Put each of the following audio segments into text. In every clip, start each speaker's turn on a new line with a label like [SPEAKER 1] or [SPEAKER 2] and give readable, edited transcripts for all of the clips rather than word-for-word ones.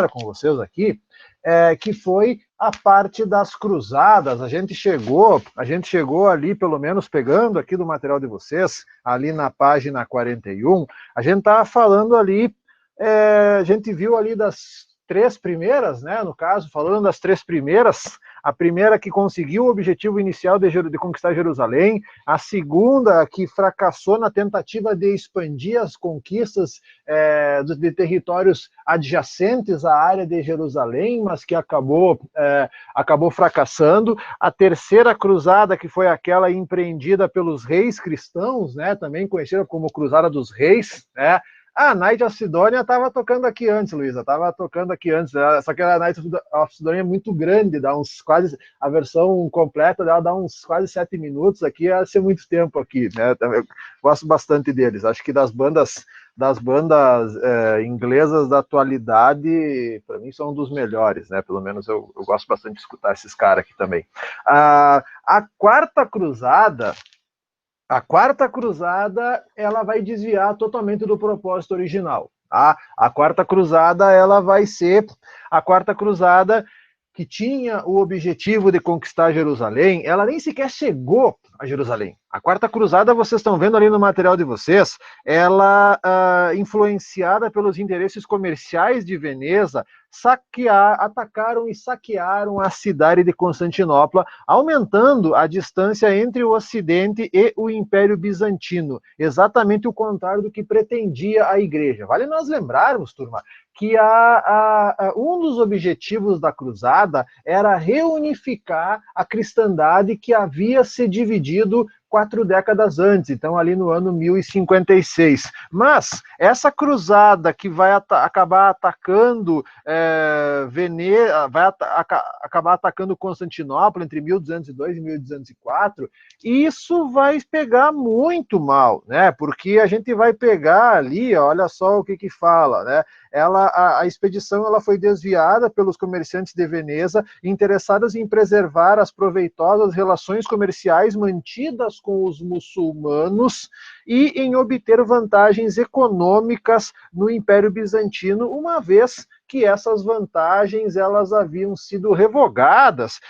[SPEAKER 1] com vocês aqui, que foi a parte das cruzadas. A gente chegou ali, pelo menos pegando aqui do material de vocês, ali na página 41, a gente estava falando ali, a gente viu ali das 3 primeiras, né, no caso, falando das 3 primeiras, a primeira que conseguiu o objetivo inicial de conquistar Jerusalém, a segunda que fracassou na tentativa de expandir as conquistas de territórios adjacentes à área de Jerusalém, mas que acabou fracassando. A terceira cruzada, que foi aquela empreendida pelos reis cristãos, né, também conhecida como Cruzada dos Reis, né. A Night of Sidonia estava tocando aqui antes, Luísa, estava tocando aqui antes, só que a Night of Sidonia é muito grande, dá uns quase, a versão completa dela dá uns quase 7 minutos aqui, ia ser muito tempo aqui, né, eu gosto bastante deles, acho que das bandas inglesas da atualidade, para mim são um dos melhores, né, pelo menos eu gosto bastante de escutar esses caras aqui também. A quarta cruzada, ela vai desviar totalmente do propósito original. Tá? A quarta cruzada, ela vai ser a quarta cruzada que tinha o objetivo de conquistar Jerusalém, ela nem sequer chegou a Jerusalém. A quarta cruzada, vocês estão vendo ali no material de vocês, ela, influenciada pelos interesses comerciais de Veneza, atacaram e saquearam a cidade de Constantinopla, aumentando a distância entre o Ocidente e o Império Bizantino, exatamente o contrário do que pretendia a Igreja. Vale nós lembrarmos, turma, que um dos objetivos da cruzada era reunificar a cristandade que havia se dividido 4 décadas antes, então ali no ano 1056. Mas essa cruzada que vai acabar atacando Veneza, vai acabar atacando Constantinopla entre 1202 e 1204, isso vai pegar muito mal, né? Porque a gente vai pegar ali, olha só o que fala, né? A expedição ela foi desviada pelos comerciantes de Veneza, interessados em preservar as proveitosas relações comerciais mantidas com os muçulmanos e em obter vantagens econômicas no Império Bizantino, uma vez que essas vantagens elas haviam sido revogadas,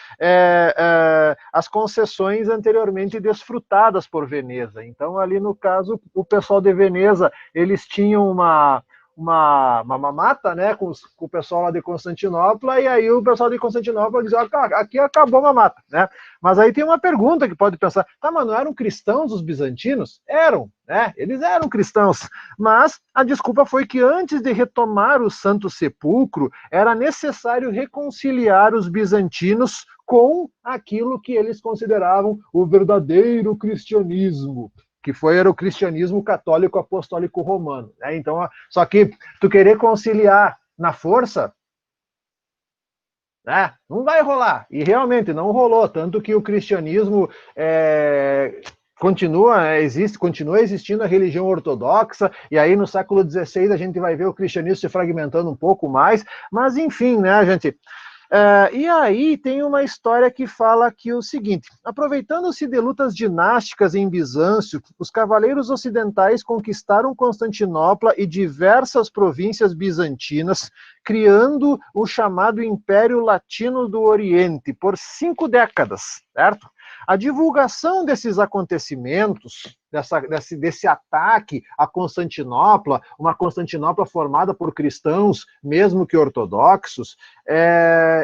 [SPEAKER 1] as concessões anteriormente desfrutadas por Veneza. Então, ali no caso, o pessoal de Veneza, eles tinham uma mamata, né, com o pessoal lá de Constantinopla, e aí o pessoal de Constantinopla diz, aqui acabou a mamata, né? Mas aí tem uma pergunta que pode pensar, tá, mas não eram cristãos os bizantinos? Eram, né? Eles eram cristãos, mas a desculpa foi que antes de retomar o Santo Sepulcro, era necessário reconciliar os bizantinos com aquilo que eles consideravam o verdadeiro cristianismo, que era o cristianismo católico apostólico romano, né? Então, só que tu querer conciliar na força, né, não vai rolar. E realmente não rolou, tanto que o cristianismo continua existindo a religião ortodoxa, e aí no século XVI a gente vai ver o cristianismo se fragmentando um pouco mais, mas enfim, né, gente... e aí tem uma história que fala aqui o seguinte, aproveitando-se de lutas dinásticas em Bizâncio, os cavaleiros ocidentais conquistaram Constantinopla e diversas províncias bizantinas, criando o chamado Império Latino do Oriente, por 5 décadas, certo? A divulgação desses acontecimentos, desse ataque a Constantinopla, uma Constantinopla formada por cristãos, mesmo que ortodoxos,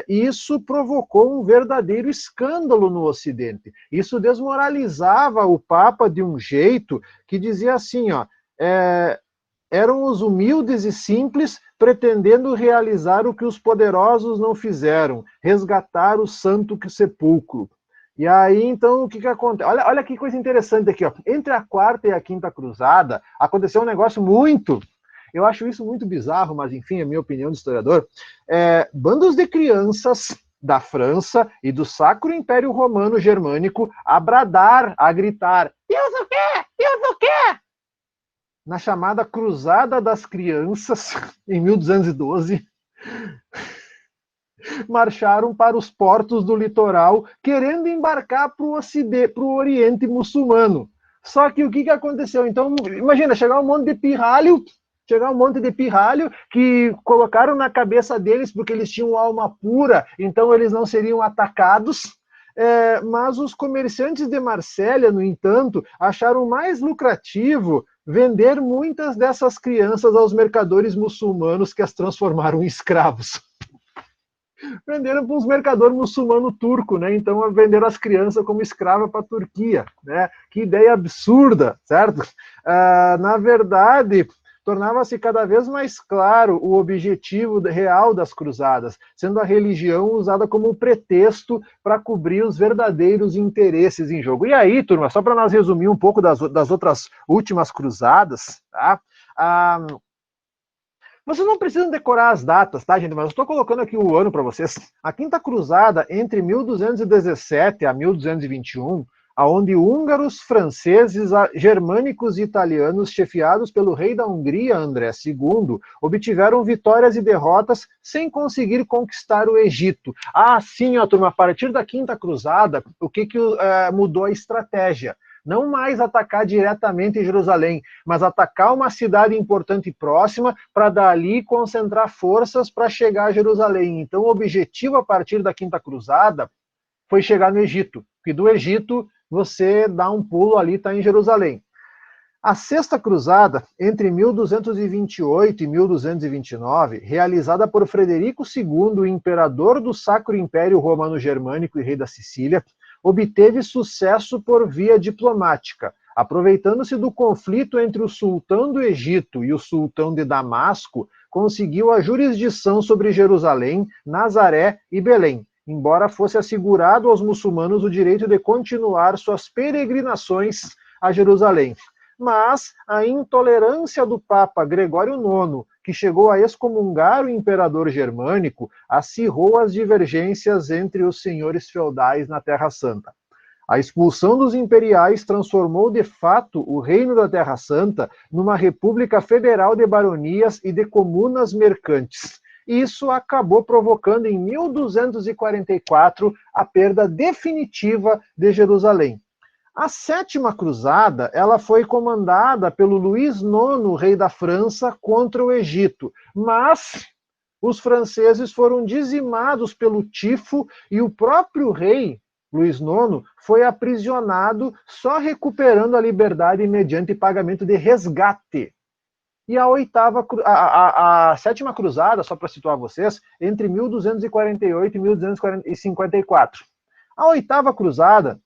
[SPEAKER 1] isso provocou um verdadeiro escândalo no Ocidente. Isso desmoralizava o Papa de um jeito que dizia assim, ó, eram os humildes e simples pretendendo realizar o que os poderosos não fizeram, resgatar o Santo Sepulcro. E aí, então, o que acontece? Olha que coisa interessante aqui, ó. Entre a quarta e a quinta cruzada, aconteceu um negócio eu acho isso muito bizarro, mas enfim, é a minha opinião de historiador, bandos de crianças da França e do Sacro Império Romano Germânico a bradar, a gritar, Deus o quê? Deus o quê? Na chamada Cruzada das Crianças, em 1212, marcharam para os portos do litoral, querendo embarcar para o Oriente muçulmano. Só que o que aconteceu? Então, imagina, chegar um monte de pirralho Chegar um monte de pirralho que colocaram na cabeça deles porque eles tinham alma pura, então eles não seriam atacados. Mas os comerciantes de Marsella, no entanto, acharam mais lucrativo vender muitas dessas crianças aos mercadores muçulmanos que as transformaram em escravos. Venderam para uns mercadores muçulmano turco, né? Então venderam as crianças como escrava para a Turquia, né? Que ideia absurda, certo? Na verdade, tornava-se cada vez mais claro o objetivo real das cruzadas, sendo a religião usada como pretexto para cobrir os verdadeiros interesses em jogo. E aí, turma, só para nós resumir um pouco das outras últimas cruzadas, tá? Vocês não precisam decorar as datas, tá, gente? Mas eu estou colocando aqui o ano para vocês. A Quinta Cruzada, entre 1217 a 1221, aonde húngaros, franceses, germânicos e italianos, chefiados pelo rei da Hungria, André II, obtiveram vitórias e derrotas sem conseguir conquistar o Egito. Sim, ó, turma, a partir da Quinta Cruzada, o que mudou a estratégia? Não mais atacar diretamente em Jerusalém, mas atacar uma cidade importante e próxima para dali concentrar forças para chegar a Jerusalém. Então o objetivo a partir da Quinta Cruzada foi chegar no Egito, porque do Egito você dá um pulo ali, está em Jerusalém. A Sexta Cruzada, entre 1228 e 1229, realizada por Frederico II, imperador do Sacro Império Romano-Germânico e rei da Sicília, obteve sucesso por via diplomática, aproveitando-se do conflito entre o sultão do Egito e o sultão de Damasco, conseguiu a jurisdição sobre Jerusalém, Nazaré e Belém, embora fosse assegurado aos muçulmanos o direito de continuar suas peregrinações a Jerusalém. Mas a intolerância do Papa Gregório IX, que chegou a excomungar o imperador germânico, acirrou as divergências entre os senhores feudais na Terra Santa. A expulsão dos imperiais transformou de fato o Reino da Terra Santa numa república federal de baronias e de comunas mercantes. Isso acabou provocando em 1244 a perda definitiva de Jerusalém. A Sétima Cruzada, ela foi comandada pelo Luís IX, rei da França, contra o Egito, mas os franceses foram dizimados pelo tifo e o próprio rei, Luís IX, foi aprisionado, só recuperando a liberdade mediante pagamento de resgate. E a Sétima Cruzada, só para situar vocês, entre 1248 e 1254. A Oitava Cruzada,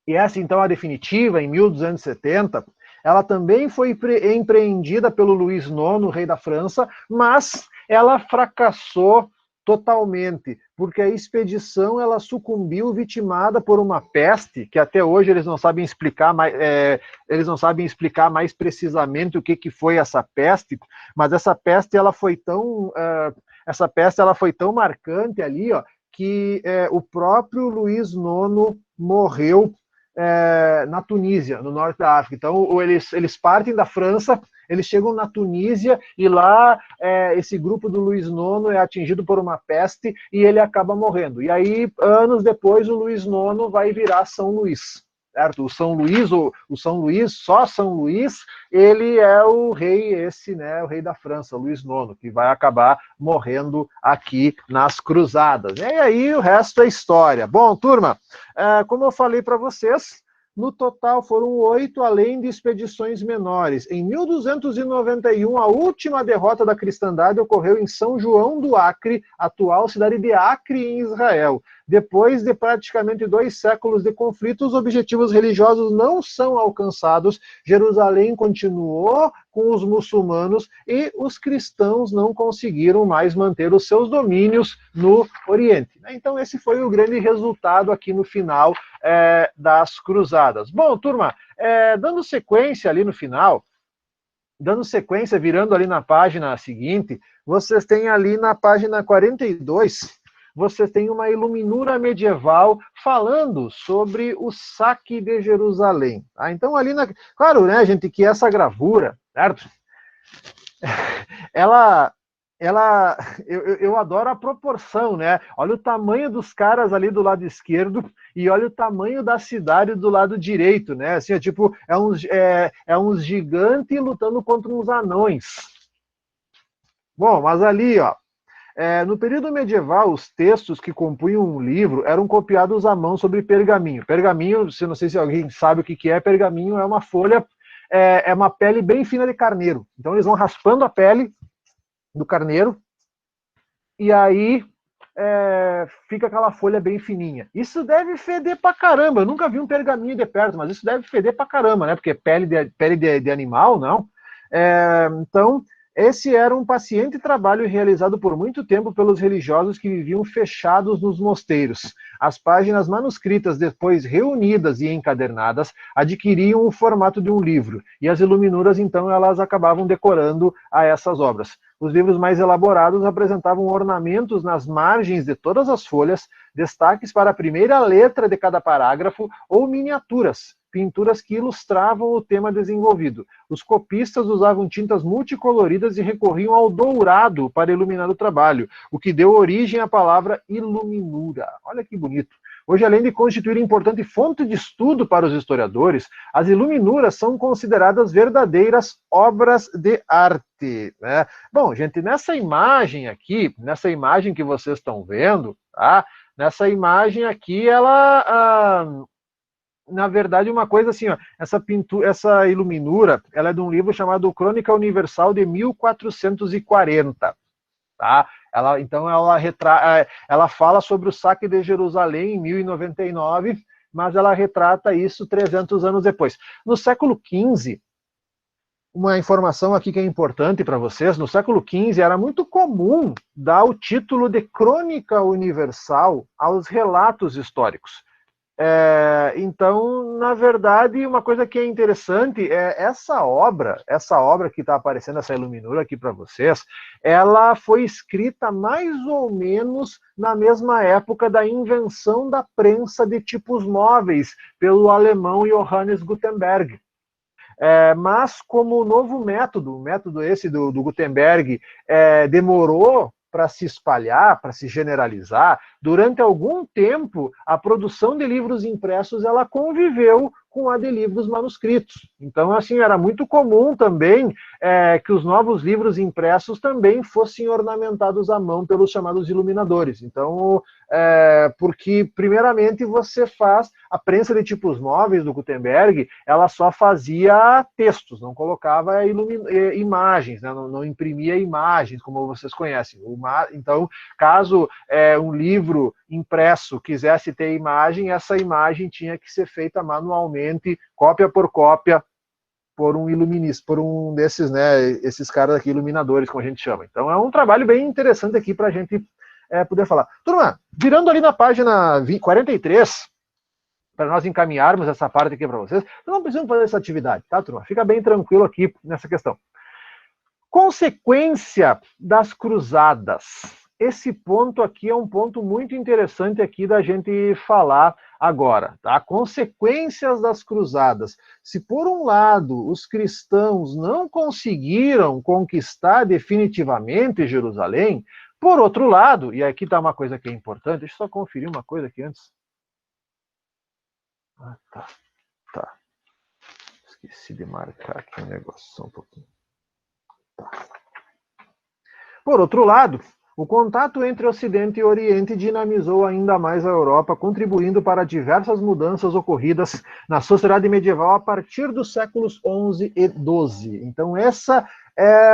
[SPEAKER 1] e essa então a definitiva, em 1270, ela também foi empreendida pelo Luís IX, rei da França, mas ela fracassou totalmente, porque a expedição ela sucumbiu vitimada por uma peste, que até hoje eles não sabem explicar mais precisamente o que foi essa peste, mas essa peste ela foi tão marcante ali, ó, que o próprio Luís IX morreu na Tunísia, no norte da África. Então, eles partem da França, eles chegam na Tunísia e lá esse grupo do Luís IX é atingido por uma peste e ele acaba morrendo. E aí, anos depois, o Luís IX vai virar São Luís. Certo? O São Luís, só São Luís, ele é o rei o rei da França, Luís IX, que vai acabar morrendo aqui nas cruzadas. E aí o resto é história. Bom, turma, como eu falei para vocês, no total foram 8, além de expedições menores. Em 1291, a última derrota da cristandade ocorreu em São João do Acre, atual cidade de Acre, em Israel. Depois de praticamente 2 séculos de conflito, os objetivos religiosos não são alcançados. Jerusalém continuou com os muçulmanos e os cristãos não conseguiram mais manter os seus domínios no Oriente. Então esse foi o grande resultado aqui no final das cruzadas. Bom, turma, dando sequência ali no final, virando ali na página seguinte, vocês têm ali na página 42, você tem uma iluminura medieval falando sobre o saque de Jerusalém. Tá? Então ali, claro, né, gente, que essa gravura, certo? Ela eu adoro a proporção, né? Olha o tamanho dos caras ali do lado esquerdo e olha o tamanho da cidade do lado direito, né? Assim, tipo, é uns gigantes lutando contra uns anões. Bom, mas ali, ó, no período medieval, os textos que compunham um livro eram copiados à mão sobre pergaminho. Pergaminho, não sei se alguém sabe o que é, pergaminho é uma folha, é uma pele bem fina de carneiro. Então eles vão raspando a pele do carneiro e aí fica aquela folha bem fininha. Isso deve feder pra caramba. Eu nunca vi um pergaminho de perto, mas isso deve feder pra caramba, né? Porque pele de animal, não. Então, esse era um paciente trabalho realizado por muito tempo pelos religiosos que viviam fechados nos mosteiros. As páginas manuscritas, depois reunidas e encadernadas, adquiriam o formato de um livro, e as iluminuras, então, elas acabavam decorando a essas obras. Os livros mais elaborados apresentavam ornamentos nas margens de todas as folhas, destaques para a primeira letra de cada parágrafo ou miniaturas, pinturas que ilustravam o tema desenvolvido. Os copistas usavam tintas multicoloridas e recorriam ao dourado para iluminar o trabalho, o que deu origem à palavra iluminura. Olha que bonito. Hoje, além de constituir importante fonte de estudo para os historiadores, as iluminuras são consideradas verdadeiras obras de arte, né? Bom, gente, nessa imagem aqui, nessa imagem que vocês estão vendo, tá? Nessa imagem aqui, na verdade, uma coisa assim, ó, essa iluminura, ela é de um livro chamado Crônica Universal de 1440, tá? Então ela fala sobre o saque de Jerusalém em 1099, mas ela retrata isso 300 anos depois. No século XV, uma informação aqui que é importante para vocês, no século XV era muito comum dar o título de Crônica Universal aos relatos históricos. Então, na verdade, uma coisa que é interessante é essa obra que está aparecendo, essa iluminura aqui para vocês, ela foi escrita mais ou menos na mesma época da invenção da prensa de tipos móveis pelo alemão Johannes Gutenberg. Mas como o novo método, o método esse do Gutenberg, demorou para se espalhar, para se generalizar, durante algum tempo a produção de livros impressos ela conviveu com a de livros manuscritos. Então, assim, era muito comum também que os novos livros impressos também fossem ornamentados à mão pelos chamados iluminadores. Então, porque, primeiramente, você faz a prensa de tipos móveis do Gutenberg, ela só fazia textos, não colocava imagens, né? Não imprimia imagens, como vocês conhecem. Então, caso um livro impresso quisesse ter imagem, essa imagem tinha que ser feita manualmente, cópia por cópia, por um iluminista, por um desses, né, esses caras aqui, iluminadores, como a gente chama. Então é um trabalho bem interessante aqui para a gente poder falar. Turma, virando ali na página 43, para nós encaminharmos essa parte aqui para vocês, nós não precisamos fazer essa atividade, tá, turma? Fica bem tranquilo aqui nessa questão. Consequência das cruzadas. Esse ponto aqui é um ponto muito interessante aqui da gente falar agora, tá? Consequências das cruzadas. Se por um lado os cristãos não conseguiram conquistar definitivamente Jerusalém, por outro lado, e aqui está uma coisa que é importante, deixa eu só conferir uma coisa aqui antes. Tá. Esqueci de marcar aqui um negócio, só um pouquinho. Tá. Por outro lado, o contato entre Ocidente e Oriente dinamizou ainda mais a Europa, contribuindo para diversas mudanças ocorridas na sociedade medieval a partir dos séculos XI e XII. Então, essa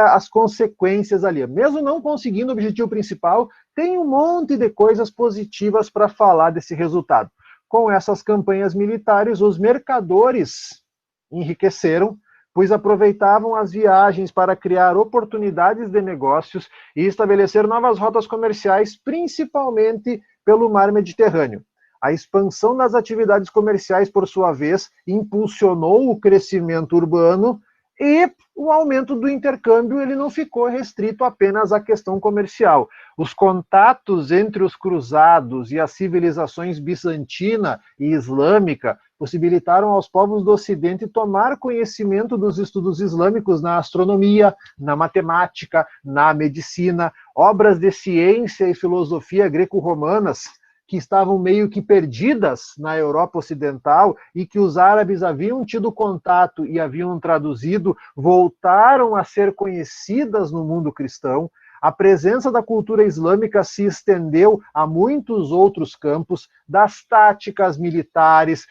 [SPEAKER 1] as consequências ali. Mesmo não conseguindo o objetivo principal, tem um monte de coisas positivas para falar desse resultado. Com essas campanhas militares, os mercadores enriqueceram, pois aproveitavam as viagens para criar oportunidades de negócios e estabelecer novas rotas comerciais, principalmente pelo mar Mediterrâneo. A expansão das atividades comerciais, por sua vez, impulsionou o crescimento urbano e o aumento do intercâmbio ele não ficou restrito apenas à questão comercial. Os contatos entre os cruzados e as civilizações bizantina e islâmica possibilitaram aos povos do Ocidente tomar conhecimento dos estudos islâmicos na astronomia, na matemática, na medicina, obras de ciência e filosofia greco-romanas, que estavam meio que perdidas na Europa Ocidental e que os árabes haviam tido contato e haviam traduzido, voltaram a ser conhecidas no mundo cristão. A presença da cultura islâmica se estendeu a muitos outros campos, das táticas militares,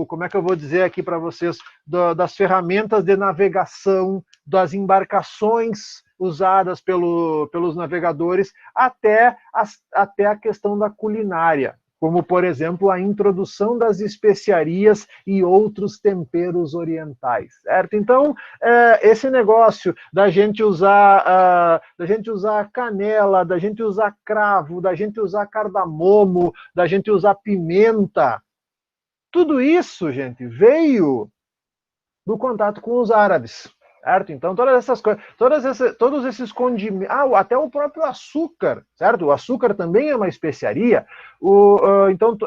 [SPEAKER 1] como é que eu vou dizer aqui para vocês, das ferramentas de navegação, das embarcações usadas pelos navegadores, até a questão da culinária, como, por exemplo, a introdução das especiarias e outros temperos orientais, certo? Então, esse negócio da gente usar canela, da gente usar cravo, da gente usar cardamomo, da gente usar pimenta, tudo isso, gente, veio do contato com os árabes, certo? Então, todas essas coisas, todos esses condimentos, até o próprio açúcar, certo? O açúcar também é uma especiaria. Então,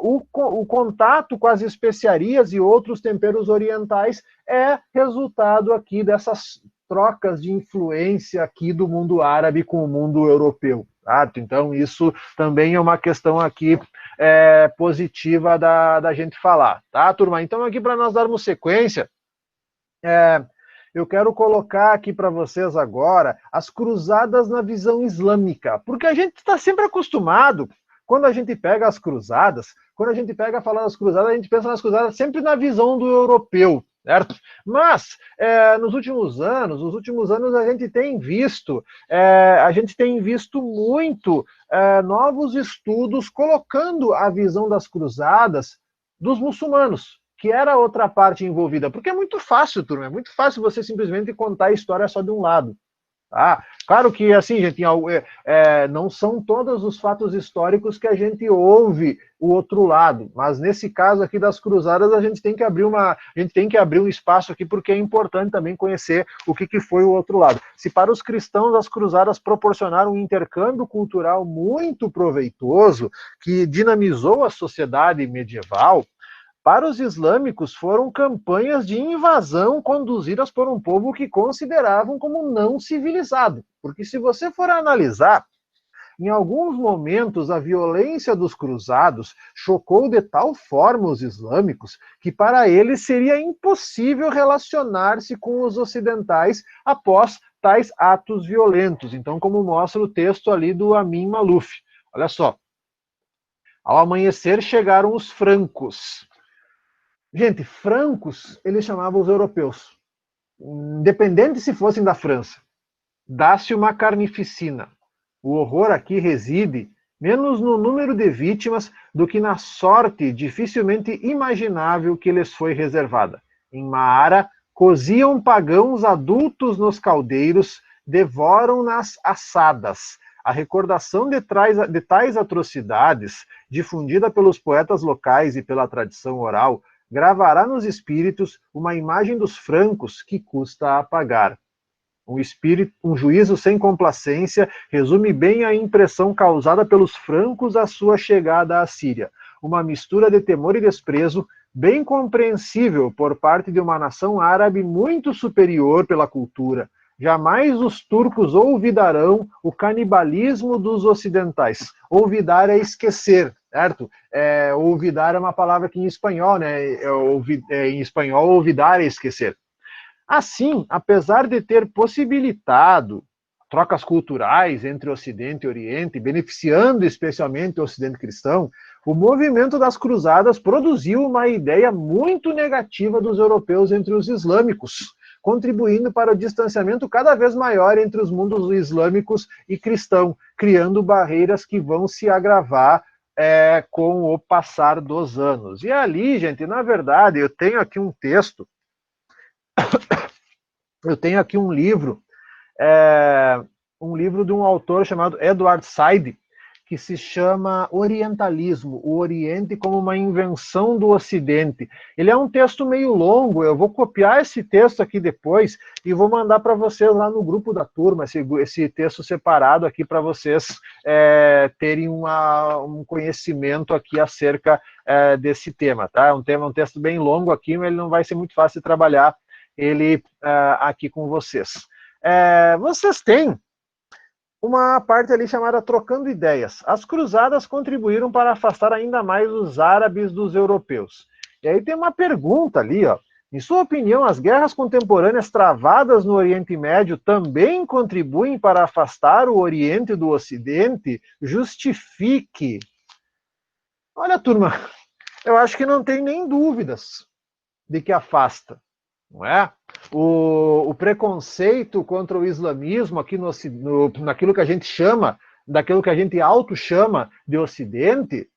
[SPEAKER 1] o contato com as especiarias e outros temperos orientais é resultado aqui dessas trocas de influência aqui do mundo árabe com o mundo europeu, certo? Então, isso também é uma questão aqui positiva da gente falar, tá, turma? Então, aqui para nós darmos sequência, eu quero colocar aqui para vocês agora as cruzadas na visão islâmica, porque a gente está sempre acostumado, quando a gente pega as cruzadas, quando a gente pega a falar das cruzadas, a gente pensa nas cruzadas sempre na visão do europeu, certo? Mas, nos últimos anos a gente tem visto muito novos estudos colocando a visão das cruzadas dos muçulmanos, que era outra parte envolvida, porque é muito fácil, turma, é muito fácil você simplesmente contar a história só de um lado. Tá? Claro que, assim, gente, não são todos os fatos históricos que a gente ouve o outro lado, mas nesse caso aqui das cruzadas, a gente tem que abrir um espaço aqui, porque é importante também conhecer o que foi o outro lado. Se para os cristãos as cruzadas proporcionaram um intercâmbio cultural muito proveitoso, que dinamizou a sociedade medieval, para os islâmicos foram campanhas de invasão conduzidas por um povo que consideravam como não civilizado. Porque se você for analisar, em alguns momentos a violência dos cruzados chocou de tal forma os islâmicos que para eles seria impossível relacionar-se com os ocidentais após tais atos violentos. Então, como mostra o texto ali do Amin Maalouf. Olha só. Ao amanhecer chegaram os francos. Gente, francos, eles chamavam os europeus. Independente se fossem da França. Dá-se uma carnificina. O horror aqui reside menos no número de vítimas do que na sorte dificilmente imaginável que lhes foi reservada. Em Maara, coziam pagãos adultos nos caldeiros, devoram nas assadas. A recordação de tais atrocidades, difundida pelos poetas locais e pela tradição oral, gravará nos espíritos uma imagem dos francos que custa apagar. Um juízo sem complacência resume bem a impressão causada pelos francos à sua chegada à Síria. Uma mistura de temor e desprezo, bem compreensível por parte de uma nação árabe muito superior pela cultura. Jamais os turcos olvidarão o canibalismo dos ocidentais. Olvidar é esquecer, certo? Olvidar é uma palavra que em espanhol, né? Em espanhol, olvidar é esquecer. Assim, apesar de ter possibilitado trocas culturais entre Ocidente e Oriente, beneficiando especialmente o Ocidente cristão, o movimento das cruzadas produziu uma ideia muito negativa dos europeus entre os islâmicos, contribuindo para o distanciamento cada vez maior entre os mundos islâmicos e cristão, criando barreiras que vão se agravar com o passar dos anos. E ali, gente, na verdade, eu tenho aqui um texto, eu tenho aqui um livro de um autor chamado Edward Said, que se chama Orientalismo, o Oriente como uma invenção do Ocidente. Ele é um texto meio longo, eu vou copiar esse texto aqui depois e vou mandar para vocês lá no grupo da turma, esse texto separado aqui para vocês terem um conhecimento aqui acerca desse tema, tá? É um texto bem longo aqui, mas ele não vai ser muito fácil de trabalhar ele aqui com vocês. Vocês têm uma parte ali chamada Trocando Ideias. As cruzadas contribuíram para afastar ainda mais os árabes dos europeus. E aí tem uma pergunta ali, ó. Em sua opinião, as guerras contemporâneas travadas no Oriente Médio também contribuem para afastar o Oriente do Ocidente? Justifique. Olha, turma, eu acho que não tem nem dúvidas de que afasta, não é? O preconceito contra o islamismo aqui naquilo que a gente chama, daquilo que a gente auto-chama de Ocidente,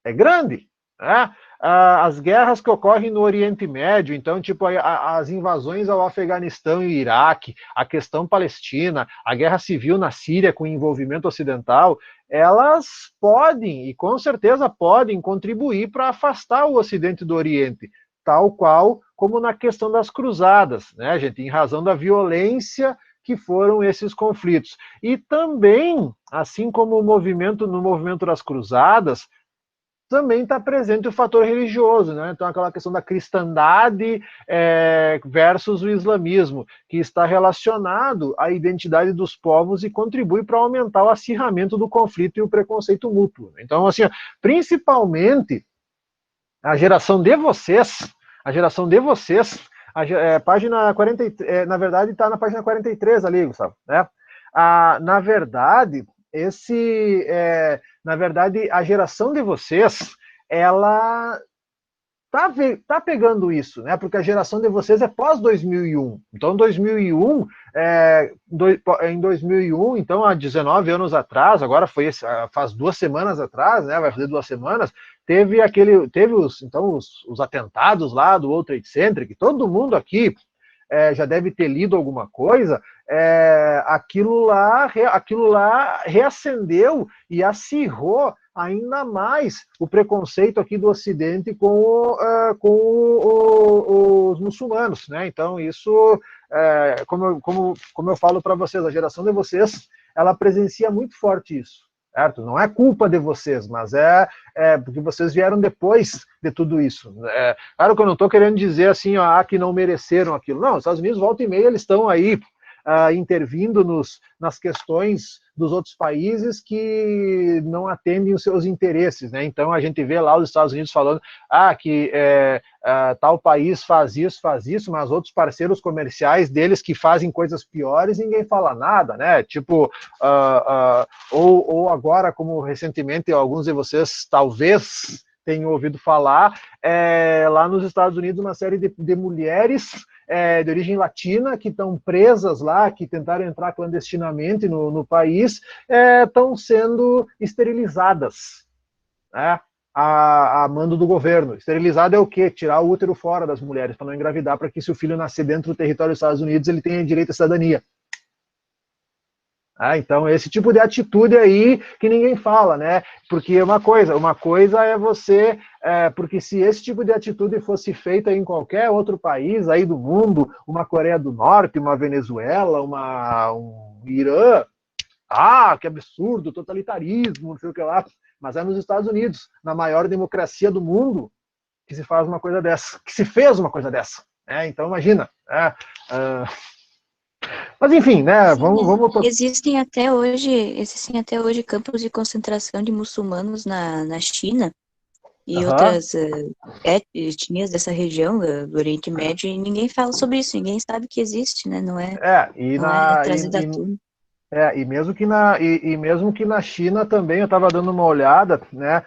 [SPEAKER 1] é grande, né? As guerras que ocorrem no Oriente Médio, então, tipo, as invasões ao Afeganistão e Iraque, a questão palestina, a guerra civil na Síria com envolvimento ocidental, elas podem, e com certeza podem, contribuir para afastar o Ocidente do Oriente, tal qual como na questão das cruzadas, né, gente, em razão da violência que foram esses conflitos. E também, assim como no movimento das cruzadas, também está presente o fator religioso, né? Então, aquela questão da cristandade versus o islamismo, que está relacionado à identidade dos povos e contribui para aumentar o acirramento do conflito e o preconceito mútuo. Então, assim, principalmente a geração de vocês, página 40, na verdade está na página 43 ali, Gustavo, né? Na verdade, a geração de vocês, ela tá pegando isso, né? Porque a geração de vocês é pós 2001. Então, 2001, em 2001, então há 19 anos atrás, agora faz 2 semanas atrás, né? Vai fazer 2 semanas, teve os atentados lá do World Trade Center, que todo mundo aqui já deve ter lido alguma coisa. Aquilo lá reacendeu e acirrou ainda mais o preconceito aqui do Ocidente com os muçulmanos, né? Então, isso, como eu falo para vocês, a geração de vocês, ela presencia muito forte isso, certo? Não é culpa de vocês, mas porque vocês vieram depois de tudo isso. Claro que eu não estou querendo dizer assim, que não mereceram aquilo. Não, os Estados Unidos, volta e meia, eles estão aí intervindo nas questões dos outros países que não atendem os seus interesses, né? Então a gente vê lá os Estados Unidos falando que tal país faz isso, mas outros parceiros comerciais deles que fazem coisas piores, ninguém fala nada, né? Tipo, ou agora, como recentemente alguns de vocês talvez tenham ouvido falar, lá nos Estados Unidos, uma série de mulheres de origem latina, que estão presas lá, que tentaram entrar clandestinamente no país, estão sendo esterilizadas, né? A mando do governo. Esterilizado é o quê? Tirar o útero fora das mulheres, para não engravidar, para que se o filho nascer dentro do território dos Estados Unidos, ele tenha direito à cidadania. Então, esse tipo de atitude aí que ninguém fala, né? Porque uma coisa é você... porque se esse tipo de atitude fosse feita em qualquer outro país aí do mundo, uma Coreia do Norte, uma Venezuela, um Irã, que absurdo, totalitarismo, não sei o que lá. Mas é nos Estados Unidos, na maior democracia do mundo, que se faz uma coisa dessa, que se fez uma coisa dessa. Então, imagina. Mas enfim, né?
[SPEAKER 2] Sim,
[SPEAKER 1] vamos...
[SPEAKER 2] existem até hoje campos de concentração de muçulmanos na China e outras etnias dessa região do Oriente Médio, e ninguém fala sobre isso, ninguém sabe que existe, né? Não é trazido à tona.
[SPEAKER 1] E mesmo que na China também, eu estava dando uma olhada, né?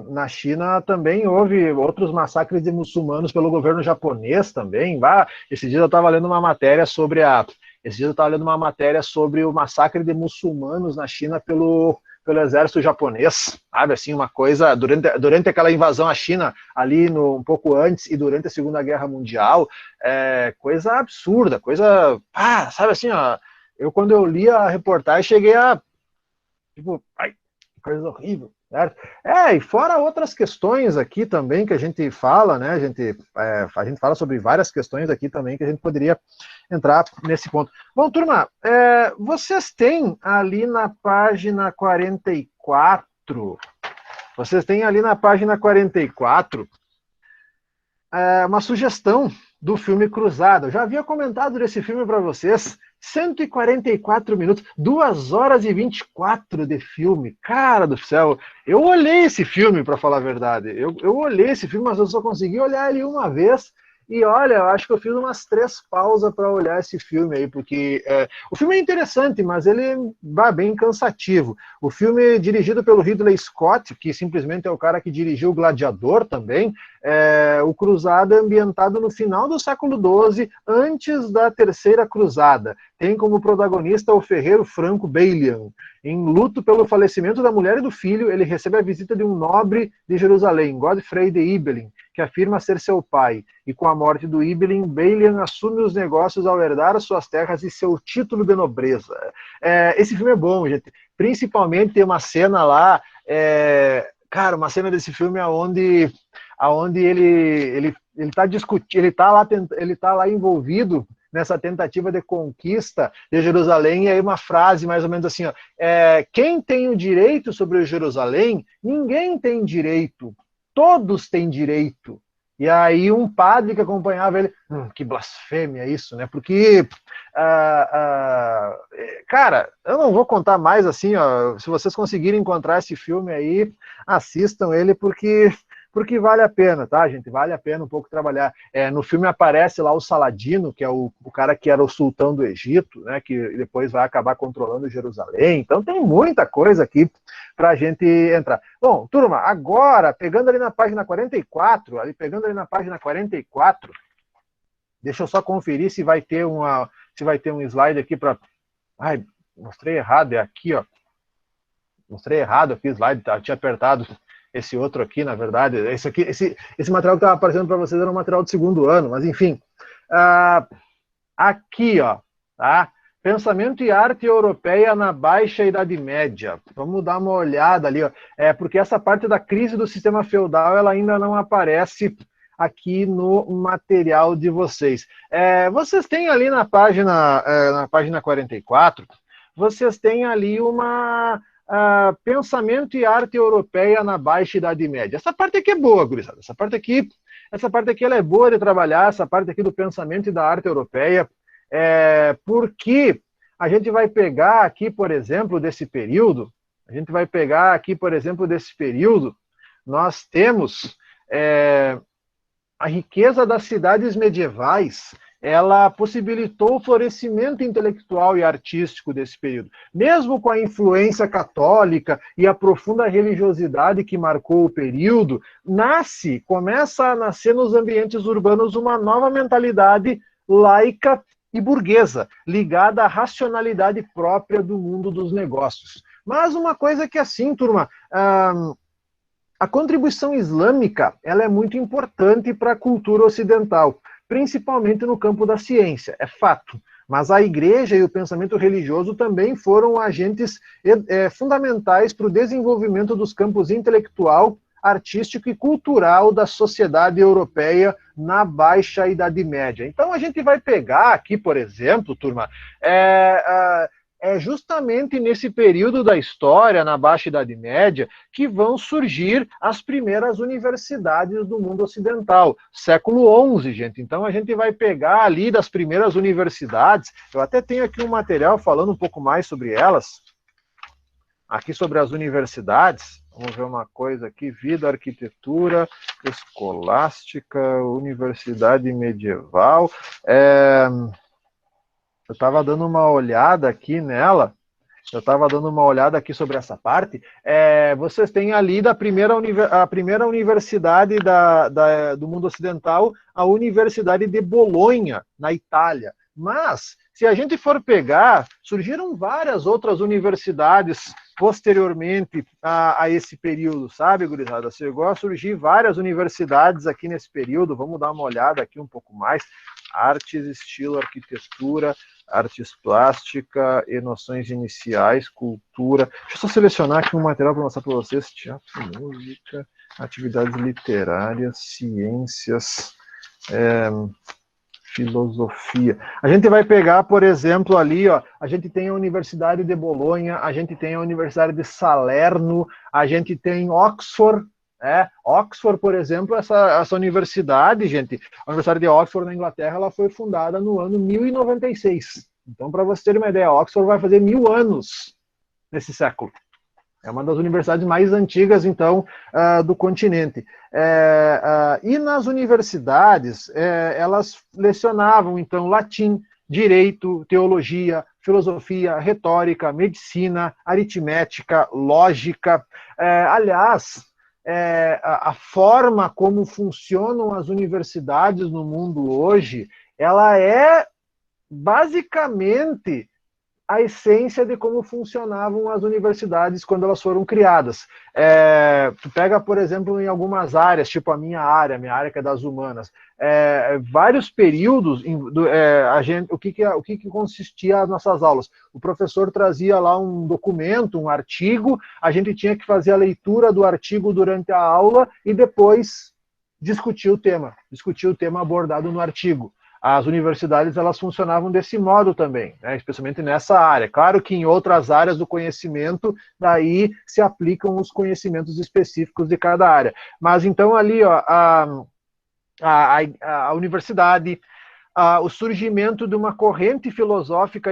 [SPEAKER 1] Na China também houve outros massacres de muçulmanos pelo governo japonês também. Esses dias eu estava lendo uma matéria sobre o massacre de muçulmanos na China pelo exército japonês, sabe, assim, uma coisa, durante aquela invasão à China, ali um pouco antes e durante a Segunda Guerra Mundial, coisa absurda, sabe assim, quando eu li a reportagem, cheguei a Tipo, ai, que coisa horrível, certo? E fora outras questões aqui também que a gente fala, né? A gente fala sobre várias questões aqui também que a gente poderia entrar nesse ponto. Bom, turma, vocês têm ali na página 44, vocês têm ali na página 44 uma sugestão do filme Cruzada. Eu já havia comentado desse filme para vocês. 144 minutos, 2 horas e 24 de filme. Cara do céu, eu olhei esse filme, para falar a verdade. Eu olhei esse filme, mas eu só consegui olhar ele uma vez. E olha, eu acho que eu fiz umas 3 pausas para olhar esse filme aí, porque o filme é interessante, mas ele vai bem cansativo. O filme é dirigido pelo Ridley Scott, que simplesmente é o cara que dirigiu Gladiador também. O Cruzada é ambientado no final do século XII, antes da Terceira Cruzada. Tem como protagonista o ferreiro Franco Balian. Em luto pelo falecimento da mulher e do filho, ele recebe a visita de um nobre de Jerusalém, Godfrey de Ibelin, que afirma ser seu pai. E com a morte do Ibelin, Balian assume os negócios ao herdar suas terras e seu título de nobreza. Esse filme é bom, gente. Principalmente tem uma cena lá, cara, uma cena desse filme onde ele está discutindo, ele tá lá envolvido nessa tentativa de conquista de Jerusalém, e aí uma frase mais ou menos assim, ó, quem tem o direito sobre Jerusalém? Ninguém tem direito, todos têm direito. E aí um padre que acompanhava ele, que blasfêmia isso, né? Porque, cara, eu não vou contar mais assim, ó, se vocês conseguirem encontrar esse filme aí, assistam ele, porque vale a pena, tá, gente? Vale a pena um pouco trabalhar. No filme aparece lá o Saladino, que é o cara que era o sultão do Egito, né, que depois vai acabar controlando Jerusalém. Então tem muita coisa aqui para a gente entrar. Bom, turma, agora, pegando ali na página 44, deixa eu só conferir se vai ter um slide aqui para... Ai, mostrei errado, é aqui, ó. Mostrei errado aqui o slide, tá? Eu tinha apertado esse outro aqui, na verdade. Esse material que estava aparecendo para vocês era um material do segundo ano, mas enfim. Aqui, ó, tá? Pensamento e arte europeia na Baixa Idade Média. Vamos dar uma olhada ali, ó. Porque essa parte da crise do sistema feudal ela ainda não aparece aqui no material de vocês. Vocês têm ali na página 44, vocês têm ali pensamento e arte europeia na Baixa Idade Média. Essa parte aqui é boa, gurizada. Essa parte aqui ela é boa de trabalhar, essa parte aqui do pensamento e da arte europeia, porque a gente vai pegar aqui, por exemplo, desse período, nós temos a riqueza das cidades medievais, ela possibilitou o florescimento intelectual e artístico desse período. Mesmo com a influência católica e a profunda religiosidade que marcou o período, começa a nascer nos ambientes urbanos uma nova mentalidade laica e burguesa, ligada à racionalidade própria do mundo dos negócios. Mas uma coisa que assim, turma, a contribuição islâmica ela é muito importante para a cultura ocidental, principalmente no campo da ciência, é fato. Mas a igreja e o pensamento religioso também foram agentes fundamentais para o desenvolvimento dos campos intelectual, artístico e cultural da sociedade europeia na Baixa Idade Média. Então a gente vai pegar aqui, por exemplo, turma, justamente nesse período da história, na Baixa Idade Média, que vão surgir as primeiras universidades do mundo ocidental. Século XI, gente. Então a gente vai pegar ali das primeiras universidades, eu até tenho aqui um material falando um pouco mais sobre elas, aqui sobre as universidades. Vamos ver uma coisa aqui, vida, arquitetura, escolástica, universidade medieval. Eu estava dando uma olhada aqui nela, sobre essa parte. Vocês têm ali a primeira universidade do mundo ocidental, a Universidade de Bolonha, na Itália. Mas, se a gente for pegar, surgiram várias outras universidades posteriormente a esse período, sabe, gurizada? Chegou a surgir várias universidades aqui nesse período. Vamos dar uma olhada aqui um pouco mais. Artes, estilo, arquitetura, artes plástica e noções iniciais, cultura. Deixa eu só selecionar aqui um material para mostrar para vocês. Teatro, música, atividades literárias, ciências, filosofia. A gente vai pegar, por exemplo, ali, ó, a gente tem a Universidade de Bolonha, a gente tem a Universidade de Salerno, a gente tem Oxford. Oxford, por exemplo, essa universidade, gente, a Universidade de Oxford na Inglaterra, ela foi fundada no ano 1096. Então, para você ter uma ideia, Oxford vai fazer 1000 anos nesse século. É uma das universidades mais antigas, então, do continente. E nas universidades, elas lecionavam, então, latim, direito, teologia, filosofia, retórica, medicina, aritmética, lógica. Aliás, a forma como funcionam as universidades no mundo hoje, ela é basicamente a essência de como funcionavam as universidades quando elas foram criadas. Tu pega, por exemplo, em algumas áreas, tipo a minha área que é das humanas, vários períodos, o que consistia as nossas aulas? O professor trazia lá um documento, um artigo, a gente tinha que fazer a leitura do artigo durante a aula e depois discutir o tema abordado no artigo. As universidades, elas funcionavam desse modo também, né? Especialmente nessa área. Claro que em outras áreas do conhecimento, daí se aplicam os conhecimentos específicos de cada área. Mas então ali, ó, a universidade, o surgimento de uma corrente filosófica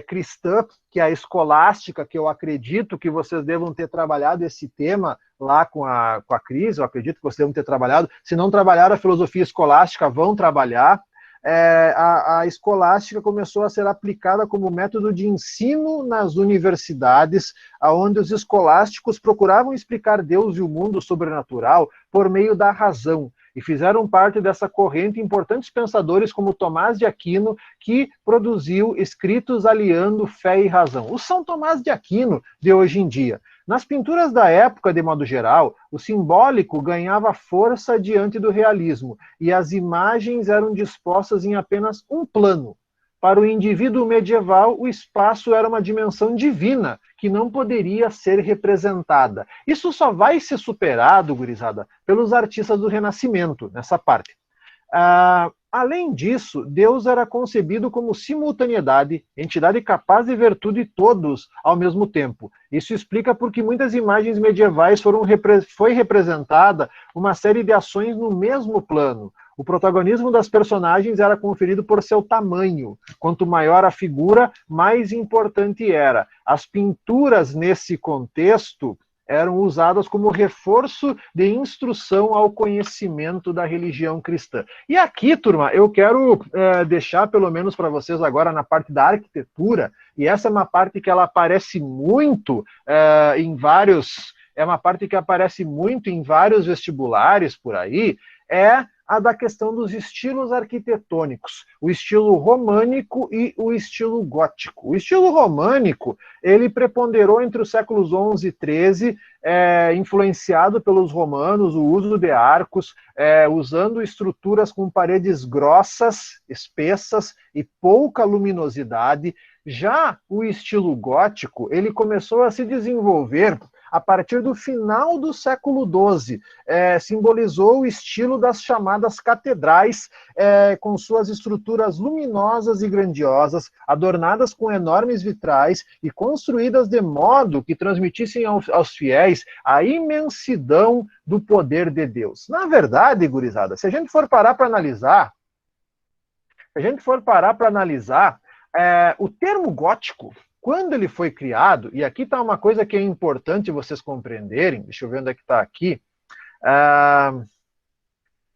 [SPEAKER 1] cristã, que é a escolástica, que eu acredito que vocês devam ter trabalhado esse tema lá com a Cris, eu acredito que vocês devam ter trabalhado. Se não trabalharam a filosofia escolástica, vão trabalhar. A escolástica começou a ser aplicada como método de ensino nas universidades, onde os escolásticos procuravam explicar Deus e o mundo sobrenatural por meio da razão. E fizeram parte dessa corrente importantes pensadores como Tomás de Aquino, que produziu escritos aliando fé e razão. O São Tomás de Aquino de hoje em dia. Nas pinturas da época, de modo geral, o simbólico ganhava força diante do realismo, e as imagens eram dispostas em apenas um plano. Para o indivíduo medieval, o espaço era uma dimensão divina, que não poderia ser representada. Isso só vai ser superado, gurizada, pelos artistas do Renascimento, nessa parte. Além disso, Deus era concebido como simultaneidade, entidade capaz de ver tudo e todos ao mesmo tempo. Isso explica porque muitas imagens medievais foi representada uma série de ações no mesmo plano. O protagonismo das personagens era conferido por seu tamanho. Quanto maior a figura, mais importante era. As pinturas nesse contexto eram usadas como reforço de instrução ao conhecimento da religião cristã. E aqui, turma, eu quero deixar pelo menos para vocês agora na parte da arquitetura, e essa é uma parte que ela aparece muito em vários vestibulares por aí, é a da questão dos estilos arquitetônicos, o estilo românico e o estilo gótico. O estilo românico, ele preponderou entre os séculos XI e XIII, influenciado pelos romanos, o uso de arcos, usando estruturas com paredes grossas, espessas e pouca luminosidade. Já o estilo gótico, ele começou a se desenvolver a partir do final do século XII, simbolizou o estilo das chamadas catedrais, com suas estruturas luminosas e grandiosas, adornadas com enormes vitrais e construídas de modo que transmitissem aos fiéis a imensidão do poder de Deus. Na verdade, gurizada, se a gente for parar para analisar, o termo gótico, quando ele foi criado, e aqui está uma coisa que é importante vocês compreenderem, deixa eu ver onde é que está aqui,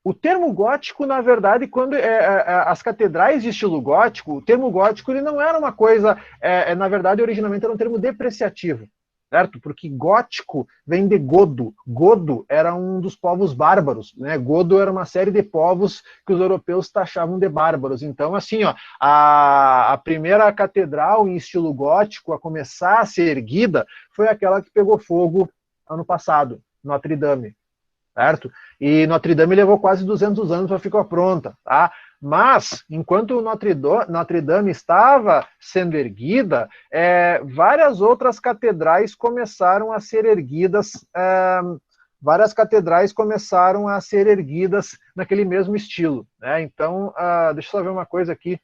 [SPEAKER 1] o termo gótico, na verdade, quando as catedrais de estilo gótico, o termo gótico ele não era uma coisa, na verdade, originalmente era um termo depreciativo, certo? Porque gótico vem de Godo. Godo era um dos povos bárbaros, né? Godo era uma série de povos que os europeus taxavam de bárbaros. Então, assim, ó, a primeira catedral em estilo gótico a começar a ser erguida foi aquela que pegou fogo ano passado, Notre Dame. certo? E Notre Dame levou quase 200 anos para ficar pronta, tá? Mas, enquanto Notre Dame estava sendo erguida, várias outras catedrais começaram a ser erguidas, naquele mesmo estilo, né? Então, deixa eu só ver uma coisa aqui.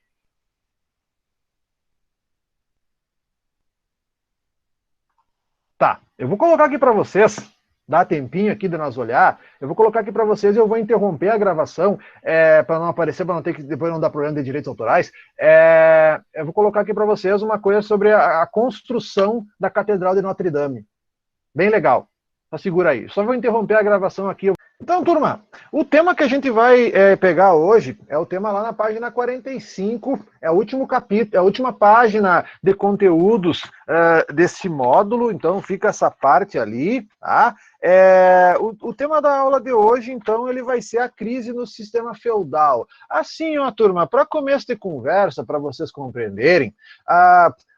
[SPEAKER 1] Tá, eu vou colocar aqui para vocês, dá tempinho aqui de nós olhar, eu vou colocar aqui para vocês e eu vou interromper a gravação, para não aparecer, para não ter que depois não dar problema de direitos autorais. Eu vou colocar aqui para vocês uma coisa sobre a construção da Catedral de Notre Dame. Bem legal. Só segura aí. Só vou interromper a gravação aqui. Então, turma, o tema que a gente vai pegar hoje é o tema lá na página 45, é o último capítulo, é a última página de conteúdos desse módulo, então fica essa parte ali, tá? O tema da aula de hoje, então, ele vai ser a crise no sistema feudal. Assim, ó, turma, para começo de conversa, para vocês compreenderem,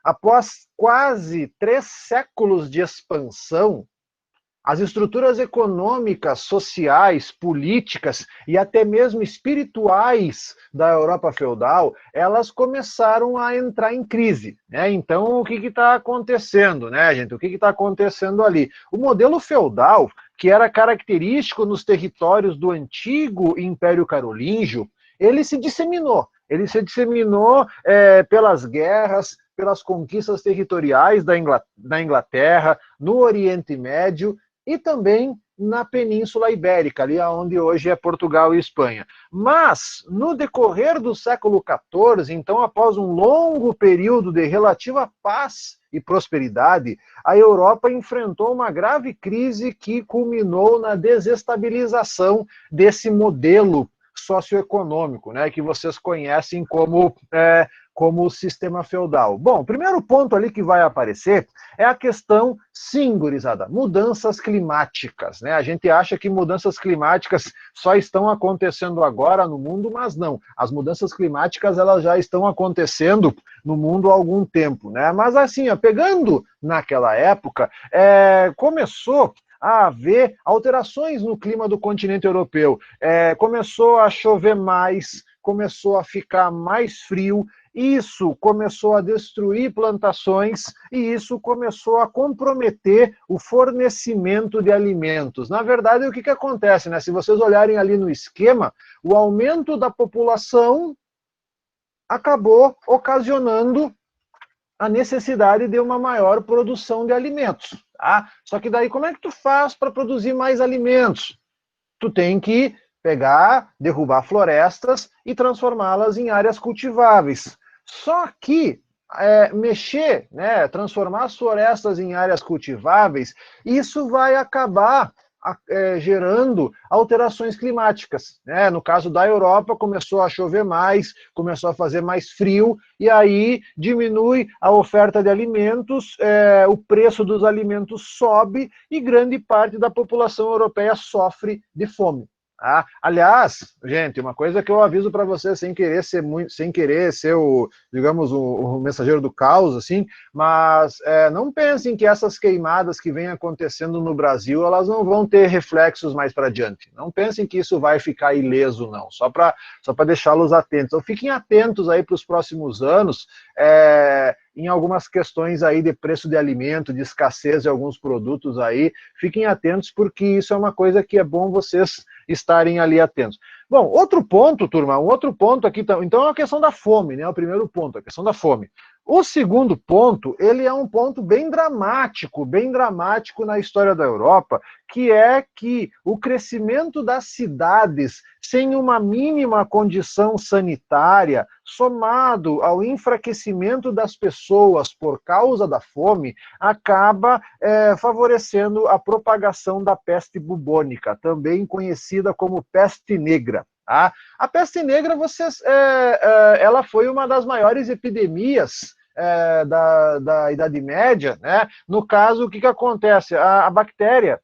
[SPEAKER 1] após quase 3 séculos de expansão, as estruturas econômicas, sociais, políticas e até mesmo espirituais da Europa feudal, elas começaram a entrar em crise, né? Então, o que está acontecendo, né, gente? O que está acontecendo ali? O modelo feudal, que era característico nos territórios do antigo Império Carolíngio, ele se disseminou. Ele se disseminou pelas guerras, pelas conquistas territoriais da Inglaterra, no Oriente Médio, e também na Península Ibérica, ali onde hoje é Portugal e Espanha. Mas, no decorrer do século XIV, então, após um longo período de relativa paz e prosperidade, a Europa enfrentou uma grave crise que culminou na desestabilização desse modelo socioeconômico, né, que vocês conhecem como o sistema feudal. Bom, o primeiro ponto ali que vai aparecer é a questão, sim, gurizada, mudanças climáticas, né? A gente acha que mudanças climáticas só estão acontecendo agora no mundo, mas não. As mudanças climáticas, elas já estão acontecendo no mundo há algum tempo, né? Mas assim, ó, pegando naquela época, começou a haver alterações no clima do continente europeu. Começou a chover mais, começou a ficar mais frio, isso começou a destruir plantações e isso começou a comprometer o fornecimento de alimentos. Na verdade, o que acontece, né? Se vocês olharem ali no esquema, o aumento da população acabou ocasionando a necessidade de uma maior produção de alimentos. Tá? Só que daí, como é que tu faz para produzir mais alimentos? Tu tem que pegar, derrubar florestas e transformá-las em áreas cultiváveis. Só que mexer, né, transformar as florestas em áreas cultiváveis, isso vai acabar gerando alterações climáticas, né? No caso da Europa, começou a chover mais, começou a fazer mais frio, e aí diminui a oferta de alimentos, o preço dos alimentos sobe, e grande parte da população europeia sofre de fome. Aliás, gente, uma coisa que eu aviso para vocês, sem querer ser o, digamos, o mensageiro do caos, assim, mas não pensem que essas queimadas que vêm acontecendo no Brasil, elas não vão ter reflexos mais para adiante. Não pensem que isso vai ficar ileso, não. Só para deixá-los atentos. Então, fiquem atentos aí para os próximos anos, em algumas questões aí de preço de alimento, de escassez de alguns produtos aí. Fiquem atentos, porque isso é uma coisa que é bom vocês estarem ali atentos. Bom, outro ponto, turma, um outro ponto aqui, então é a questão da fome, né? O primeiro ponto, a questão da fome. O segundo ponto, ele é um ponto bem dramático na história da Europa, que é que o crescimento das cidades sem uma mínima condição sanitária, somado ao enfraquecimento das pessoas por causa da fome, acaba favorecendo a propagação da peste bubônica, também conhecida como peste negra. A peste negra, ela foi uma das maiores epidemias da Idade Média, né? No caso, o que acontece? A bactéria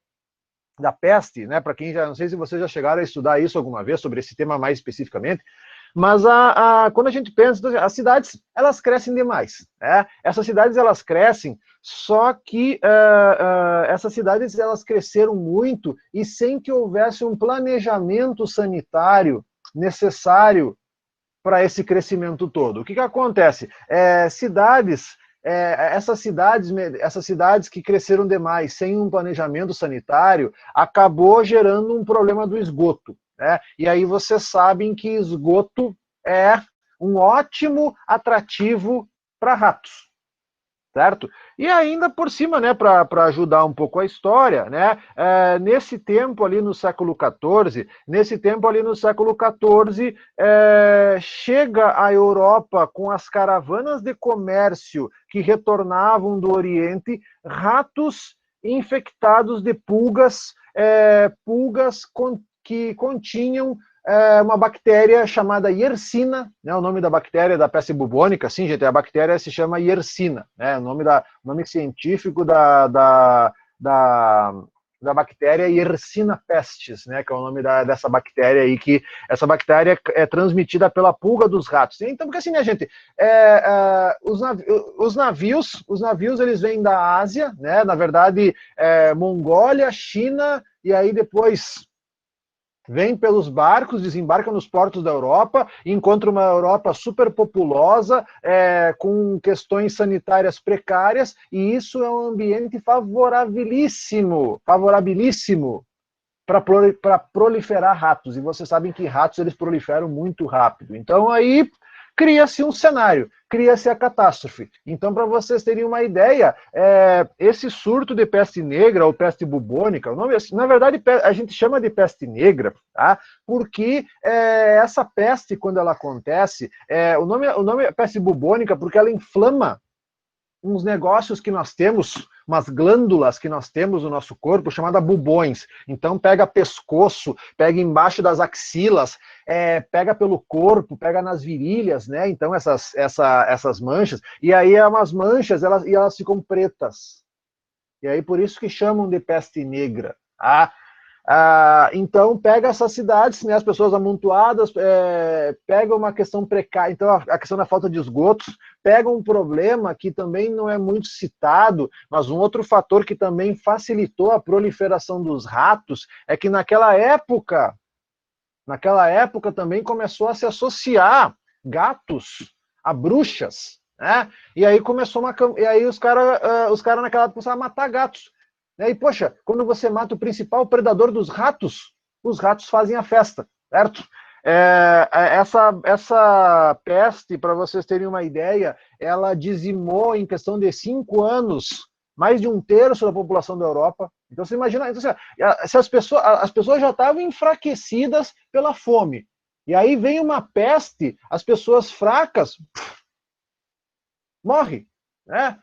[SPEAKER 1] da peste, né? Para quem já, não sei se vocês já chegaram a estudar isso alguma vez, sobre esse tema mais especificamente, Mas quando a gente pensa, as cidades, elas crescem demais. Né? Essas cidades, elas crescem, só que essas cidades, elas cresceram muito e sem que houvesse um planejamento sanitário necessário para esse crescimento todo. O que acontece? Essas cidades que cresceram demais sem um planejamento sanitário, acabou gerando um problema do esgoto. Né? E aí vocês sabem que esgoto é um ótimo atrativo para ratos. Certo? E ainda por cima, né, para ajudar um pouco a história, né, nesse tempo ali no século XIV, chega a Europa com as caravanas de comércio que retornavam do Oriente, ratos infectados de pulgas, que continham uma bactéria chamada Yersina, né, o nome da bactéria da peste bubônica, sim, gente, a bactéria se chama Yersina, né, o nome científico da bactéria Yersina pestis, né, que é o nome dessa bactéria aí, que essa bactéria é transmitida pela pulga dos ratos. Então, porque assim, né, gente, os navios, eles vêm da Ásia, né, na verdade, Mongólia, China, e aí depois vem pelos barcos, desembarca nos portos da Europa, encontra uma Europa superpopulosa, com questões sanitárias precárias, e isso é um ambiente favorabilíssimo para proliferar ratos. E vocês sabem que ratos, eles proliferam muito rápido. Então aí cria-se um cenário, cria-se a catástrofe. Então, para vocês terem uma ideia, esse surto de peste negra ou peste bubônica, o nome, na verdade, a gente chama de peste negra, tá? Porque essa peste, quando ela acontece, o nome é peste bubônica porque ela inflama uns negócios que nós temos, umas glândulas que nós temos no nosso corpo, chamada bubões. Então pega pescoço, pega embaixo das axilas, pega pelo corpo, pega nas virilhas, né? Então essas manchas, e aí umas manchas, elas ficam pretas. E aí por isso que chamam de peste negra. Tá? Então pega essas cidades, né, as pessoas amontoadas, pega uma questão precária, então a questão da falta de esgotos, pega um problema que também não é muito citado, mas um outro fator que também facilitou a proliferação dos ratos é que naquela época também começou a se associar gatos a bruxas, né? E aí os caras naquela época começaram a matar gatos. E, poxa, quando você mata o principal predador dos ratos, os ratos fazem a festa, certo? Essa peste, para vocês terem uma ideia, ela dizimou em questão de 5 anos mais de 1/3 da população da Europa. Então você imagina, se as pessoas já estavam enfraquecidas pela fome, e aí vem uma peste, as pessoas fracas morrem.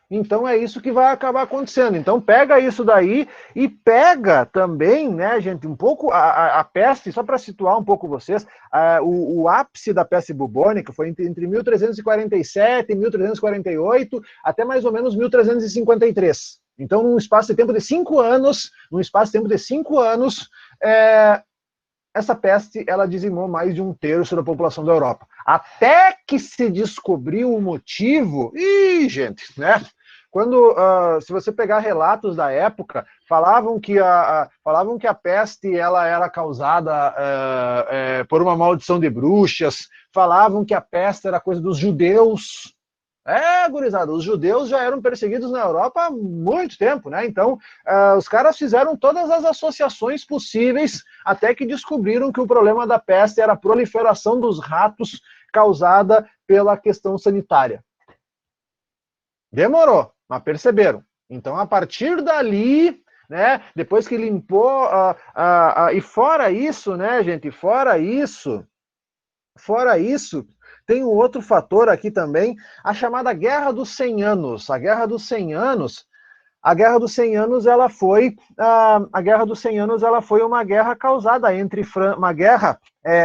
[SPEAKER 1] Então é isso que vai acabar acontecendo. Então pega isso daí e pega também, né, gente, um pouco a peste, só para situar um pouco vocês, o ápice da peste bubônica foi entre 1347 e 1348 até mais ou menos 1353. Então, num espaço de tempo de 5 anos, essa peste, ela dizimou mais de 1/3 da população da Europa. Até que se descobriu o motivo, gente, né? Se você pegar relatos da época, falavam que a peste ela era causada por uma maldição de bruxas, falavam que a peste era coisa dos judeus. Gurizada, os judeus já eram perseguidos na Europa há muito tempo, né? Então, os caras fizeram todas as associações possíveis até que descobriram que o problema da peste era a proliferação dos ratos causada pela questão sanitária. Demorou, mas perceberam. Então, a partir dali, né, depois que limpou, e fora isso, né, gente, fora isso, tem um outro fator aqui também, a chamada Guerra dos 100 Anos. A Guerra dos 100 Anos, ela foi uma guerra causada uma guerra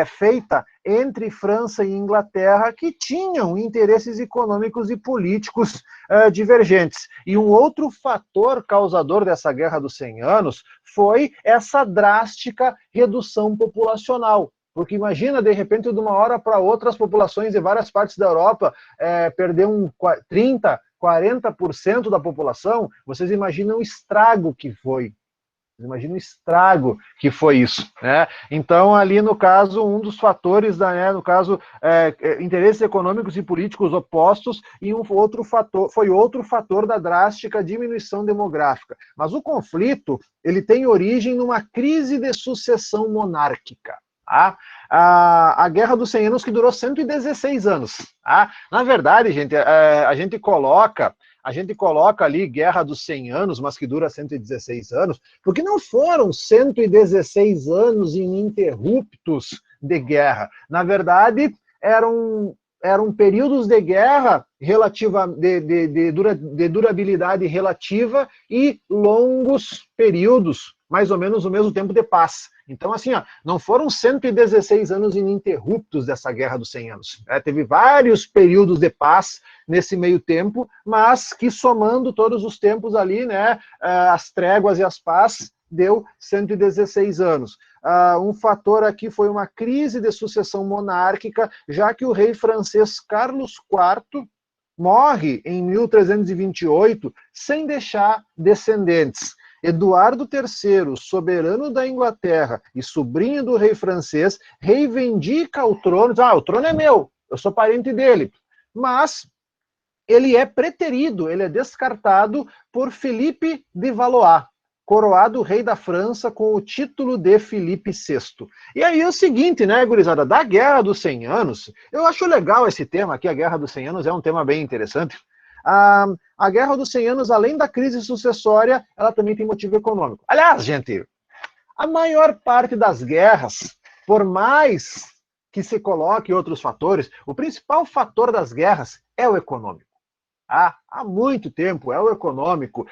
[SPEAKER 1] feita entre França e Inglaterra, que tinham interesses econômicos e políticos divergentes. E um outro fator causador dessa Guerra dos 100 Anos foi essa drástica redução populacional. Porque imagina, de repente, de uma hora para outra, as populações de várias partes da Europa perder 30%, 40% da população. Vocês imaginam o estrago que foi. Imagina o estrago que foi isso, né? Então, ali no caso, um dos fatores, no caso, interesses econômicos e políticos opostos, e foi outro fator da drástica diminuição demográfica. Mas o conflito, ele tem origem numa crise de sucessão monárquica. Tá? A Guerra dos 100 Anos, que durou 116 anos. Tá? Na verdade, gente, a gente coloca ali Guerra dos 100 Anos, mas que dura 116 anos, porque não foram 116 anos ininterruptos de guerra. Na verdade, eram períodos de guerra de durabilidade relativa e longos períodos, mais ou menos o mesmo tempo de paz. Então, assim, não foram 116 anos ininterruptos dessa Guerra dos 100 Anos. Teve vários períodos de paz nesse meio tempo, mas que somando todos os tempos ali, né, as tréguas e as paz, deu 116 anos. Um fator aqui foi uma crise de sucessão monárquica, já que o rei francês Carlos IV morre em 1328 sem deixar descendentes. Eduardo III, soberano da Inglaterra e sobrinho do rei francês, reivindica o trono, diz, o trono é meu, eu sou parente dele. Mas ele é preterido, ele é descartado por Felipe de Valois, coroado rei da França com o título de Filipe VI. E aí é o seguinte, né, gurizada, da Guerra dos 100 Anos, eu acho legal esse tema aqui, a Guerra dos 100 Anos é um tema bem interessante. A Guerra dos 100 Anos, além da crise sucessória, ela também tem motivo econômico. Aliás, gente, a maior parte das guerras, por mais que se coloque outros fatores, o principal fator das guerras é o econômico. Há muito tempo, é o econômico.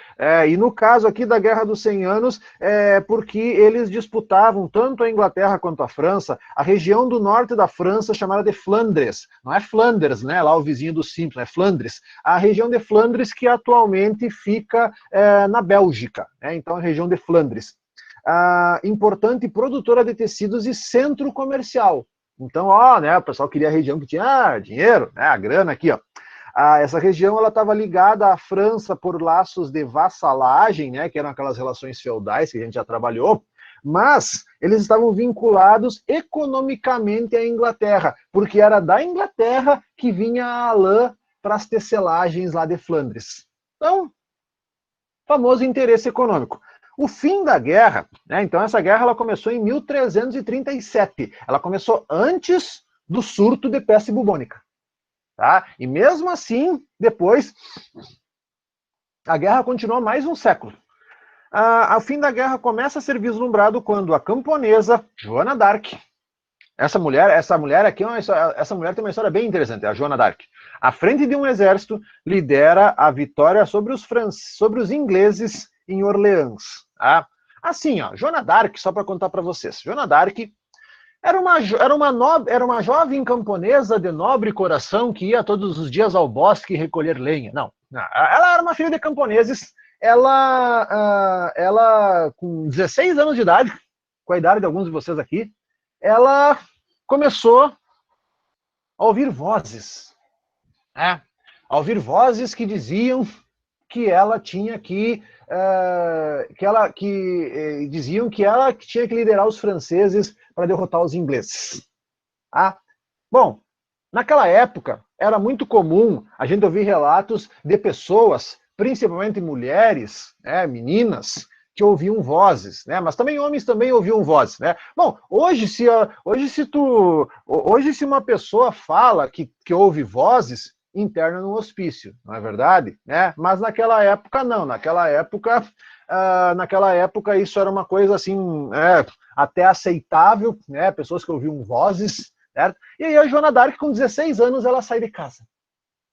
[SPEAKER 1] E no caso aqui da Guerra dos 100 Anos, porque eles disputavam, tanto a Inglaterra quanto a França, a região do norte da França chamada de Flandres. Não é Flanders, né? Lá o vizinho do Simpson, é Flandres. A região de Flandres que atualmente fica na Bélgica. Então, a região de Flandres. Importante produtora de tecidos e centro comercial. Então, né, o pessoal queria a região que tinha dinheiro, né, a grana aqui, ó. Essa região ela estava ligada à França por laços de vassalagem, né, que eram aquelas relações feudais que a gente já trabalhou, mas eles estavam vinculados economicamente à Inglaterra, porque era da Inglaterra que vinha a lã para as tecelagens lá de Flandres. Então, famoso interesse econômico. O fim da guerra, né, então essa guerra ela começou em 1337, ela começou antes do surto de peste bubônica. Tá? E mesmo assim, depois, a guerra continuou mais um século. O fim da guerra começa a ser vislumbrado quando a camponesa Joana d'Arc, essa mulher aqui, essa mulher tem uma história bem interessante, a Joana d'Arc. À frente de um exército, lidera a vitória sobre os ingleses em Orleans. Tá? Assim, Joana d'Arc, só para contar para vocês, Joana d'Arc era uma jovem camponesa de nobre coração que ia todos os dias ao bosque recolher lenha. Não, ela era uma filha de camponeses. Ela com 16 anos de idade, com a idade de alguns de vocês aqui, ela começou a ouvir vozes. A ouvir vozes que diziam que ela tinha diziam que ela tinha que liderar os franceses para derrotar os ingleses. Bom, naquela época era muito comum a gente ouvir relatos de pessoas, principalmente mulheres, meninas, que ouviam vozes, né? Mas também homens também ouviam vozes, né? Bom, hoje se uma pessoa fala que ouve vozes, interna no hospício, não é verdade? Né? Mas naquela época não, naquela época isso era uma coisa assim, até aceitável, né? Pessoas que ouviam vozes, certo? E aí a Joana d'Arc, com 16 anos, ela sai de casa,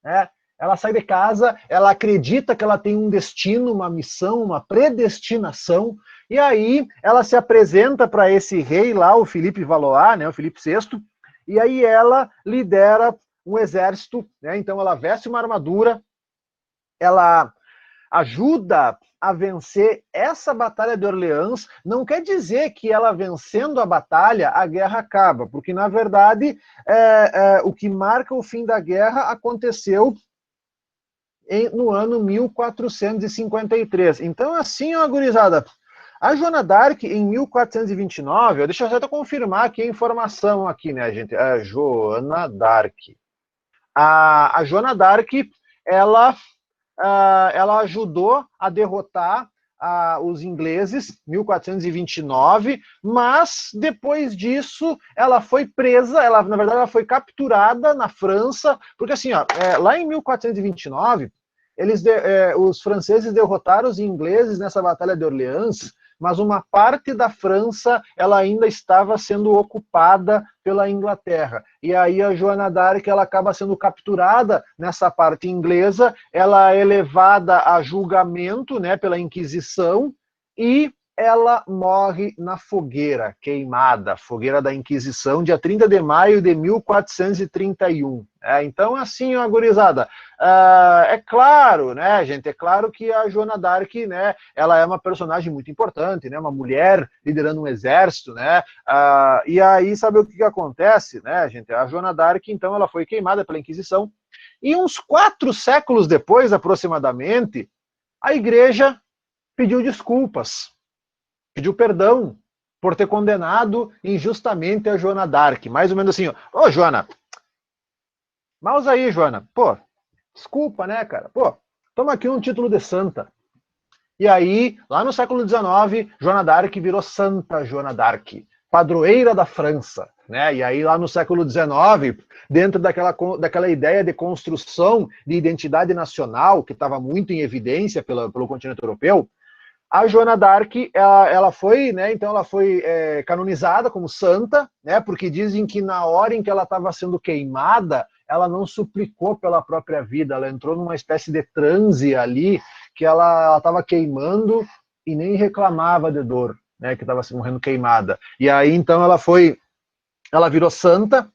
[SPEAKER 1] né? Ela sai de casa, ela acredita que ela tem um destino, uma missão, uma predestinação, e aí ela se apresenta para esse rei lá, o Filipe Valois, né, o Filipe VI, e aí ela lidera um exército, né? Então ela veste uma armadura, ela ajuda a vencer essa Batalha de Orleans, não quer dizer que ela vencendo a batalha, a guerra acaba, porque, na verdade, o que marca o fim da guerra aconteceu no ano 1453. Então, assim, ó, gurizada, a Joana d'Arc, em 1429, deixa eu até confirmar aqui a informação aqui, né, gente? A Joana d'Arc. A Joana d'Arc, ela ajudou a derrotar os ingleses, 1429, mas depois disso ela foi presa, na verdade ela foi capturada na França, porque assim, ó, lá em 1429, os franceses derrotaram os ingleses nessa Batalha de Orleans, mas uma parte da França ela ainda estava sendo ocupada pela Inglaterra. E aí a Joana d'Arc ela acaba sendo capturada nessa parte inglesa, ela é levada a julgamento, né, pela Inquisição, e ela morre na fogueira, queimada, fogueira da Inquisição, dia 30 de maio de 1431. Então, assim, ó, gurizada, é claro, né, gente, é claro que a Joana d'Arc, né, ela é uma personagem muito importante, né, uma mulher liderando um exército, né, e aí, sabe o que acontece, né, gente? A Joana d'Arc, então, ela foi queimada pela Inquisição, e uns 4 séculos depois, aproximadamente, a igreja pediu desculpas, pediu perdão por ter condenado injustamente a Joana d'Arc. Mais ou menos assim, ô Joana, mouse aí, Joana, pô, desculpa, né, cara, pô, toma aqui um título de santa. E aí, lá no século XIX, Joana d'Arc virou Santa Joana d'Arc, padroeira da França, né? E aí, lá no século XIX, dentro daquela ideia de construção de identidade nacional, que estava muito em evidência pelo continente europeu, a Joana d'Arc, ela foi, né, então ela foi canonizada como santa, né, porque dizem que na hora em que ela estava sendo queimada, ela não suplicou pela própria vida, ela entrou numa espécie de transe ali, que ela estava queimando e nem reclamava de dor, né, que estava morrendo queimada. E aí, então, ela virou santa,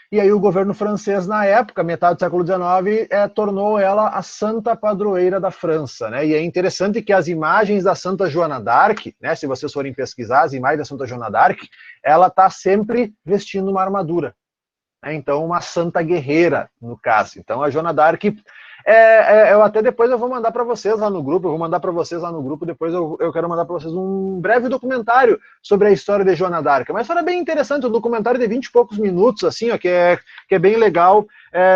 [SPEAKER 1] e aí o governo francês, na época, metade do século XIX, tornou ela a santa padroeira da França, né? E é interessante que as imagens da Santa Joana d'Arc, né, se vocês forem pesquisar as imagens da Santa Joana d'Arc, ela está sempre vestindo uma armadura. Então, uma santa guerreira, no caso. Então, a Joana d'Arc, eu até depois eu vou mandar para vocês lá no grupo, depois eu quero mandar para vocês um breve documentário sobre a história de Joana d'Arc. Mas era bem interessante, um documentário de 20 e poucos minutos, assim, ó, que é bem legal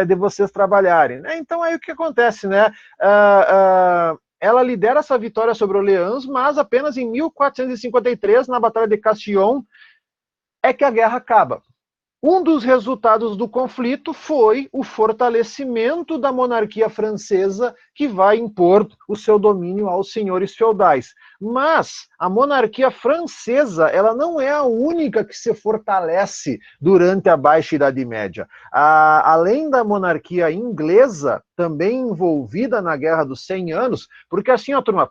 [SPEAKER 1] de vocês trabalharem. Né? Então, aí o que acontece, né? Ela lidera essa vitória sobre Orleans, mas apenas em 1453, na Batalha de Castillon, é que a guerra acaba. Um dos resultados do conflito foi o fortalecimento da monarquia francesa, que vai impor o seu domínio aos senhores feudais. Mas a monarquia francesa, ela não é a única que se fortalece durante a Baixa Idade Média. Além da monarquia inglesa, também envolvida na Guerra dos 100 Anos, porque assim, ó, turma,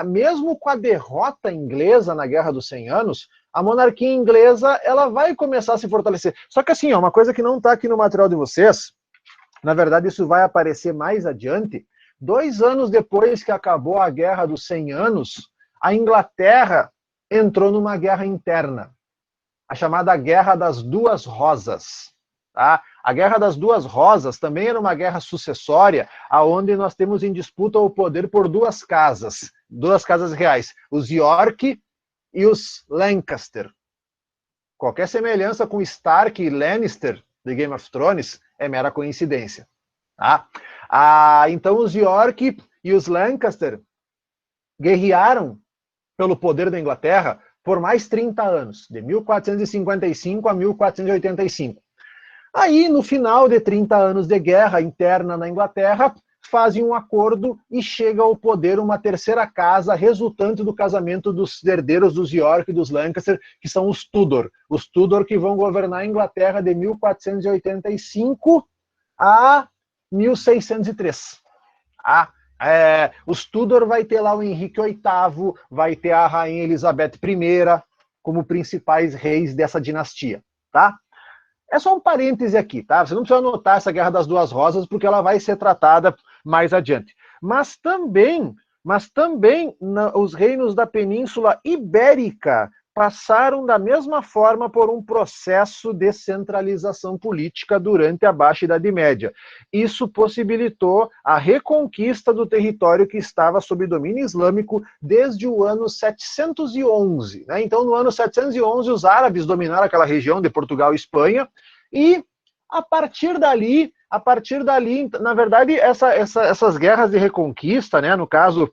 [SPEAKER 1] mesmo com a derrota inglesa na Guerra dos 100 Anos, a monarquia inglesa ela vai começar a se fortalecer. Só que assim, ó, uma coisa que não está aqui no material de vocês, na verdade isso vai aparecer mais adiante, 2 anos depois que acabou a Guerra dos 100 Anos, a Inglaterra entrou numa guerra interna, a chamada Guerra das Duas Rosas. Tá? A Guerra das Duas Rosas também era uma guerra sucessória, onde nós temos em disputa o poder por duas casas reais, os York e os Lancaster. Qualquer semelhança com Stark e Lannister de Game of Thrones é mera coincidência. Tá? Então os York e os Lancaster guerrearam pelo poder da Inglaterra por mais 30 anos, de 1455 a 1485. Aí, no final de 30 anos de guerra interna na Inglaterra, fazem um acordo e chega ao poder uma terceira casa resultante do casamento dos herdeiros dos York e dos Lancaster, que são os Tudor. Os Tudor que vão governar a Inglaterra de 1485 a 1603. Os Tudor vai ter lá o Henrique VIII, vai ter a Rainha Elizabeth I como principais reis dessa dinastia, tá? É só um parêntese aqui, tá? Você não precisa anotar essa Guerra das Duas Rosas, porque ela vai ser tratada mais adiante. Mas também mas também os reinos da Península Ibérica passaram da mesma forma por um processo de centralização política durante a Baixa Idade Média. Isso possibilitou a reconquista do território que estava sob domínio islâmico desde o ano 711. Né? Então, no ano 711, os árabes dominaram aquela região de Portugal e Espanha, e a partir dali, na verdade, essas guerras de reconquista, né, no caso,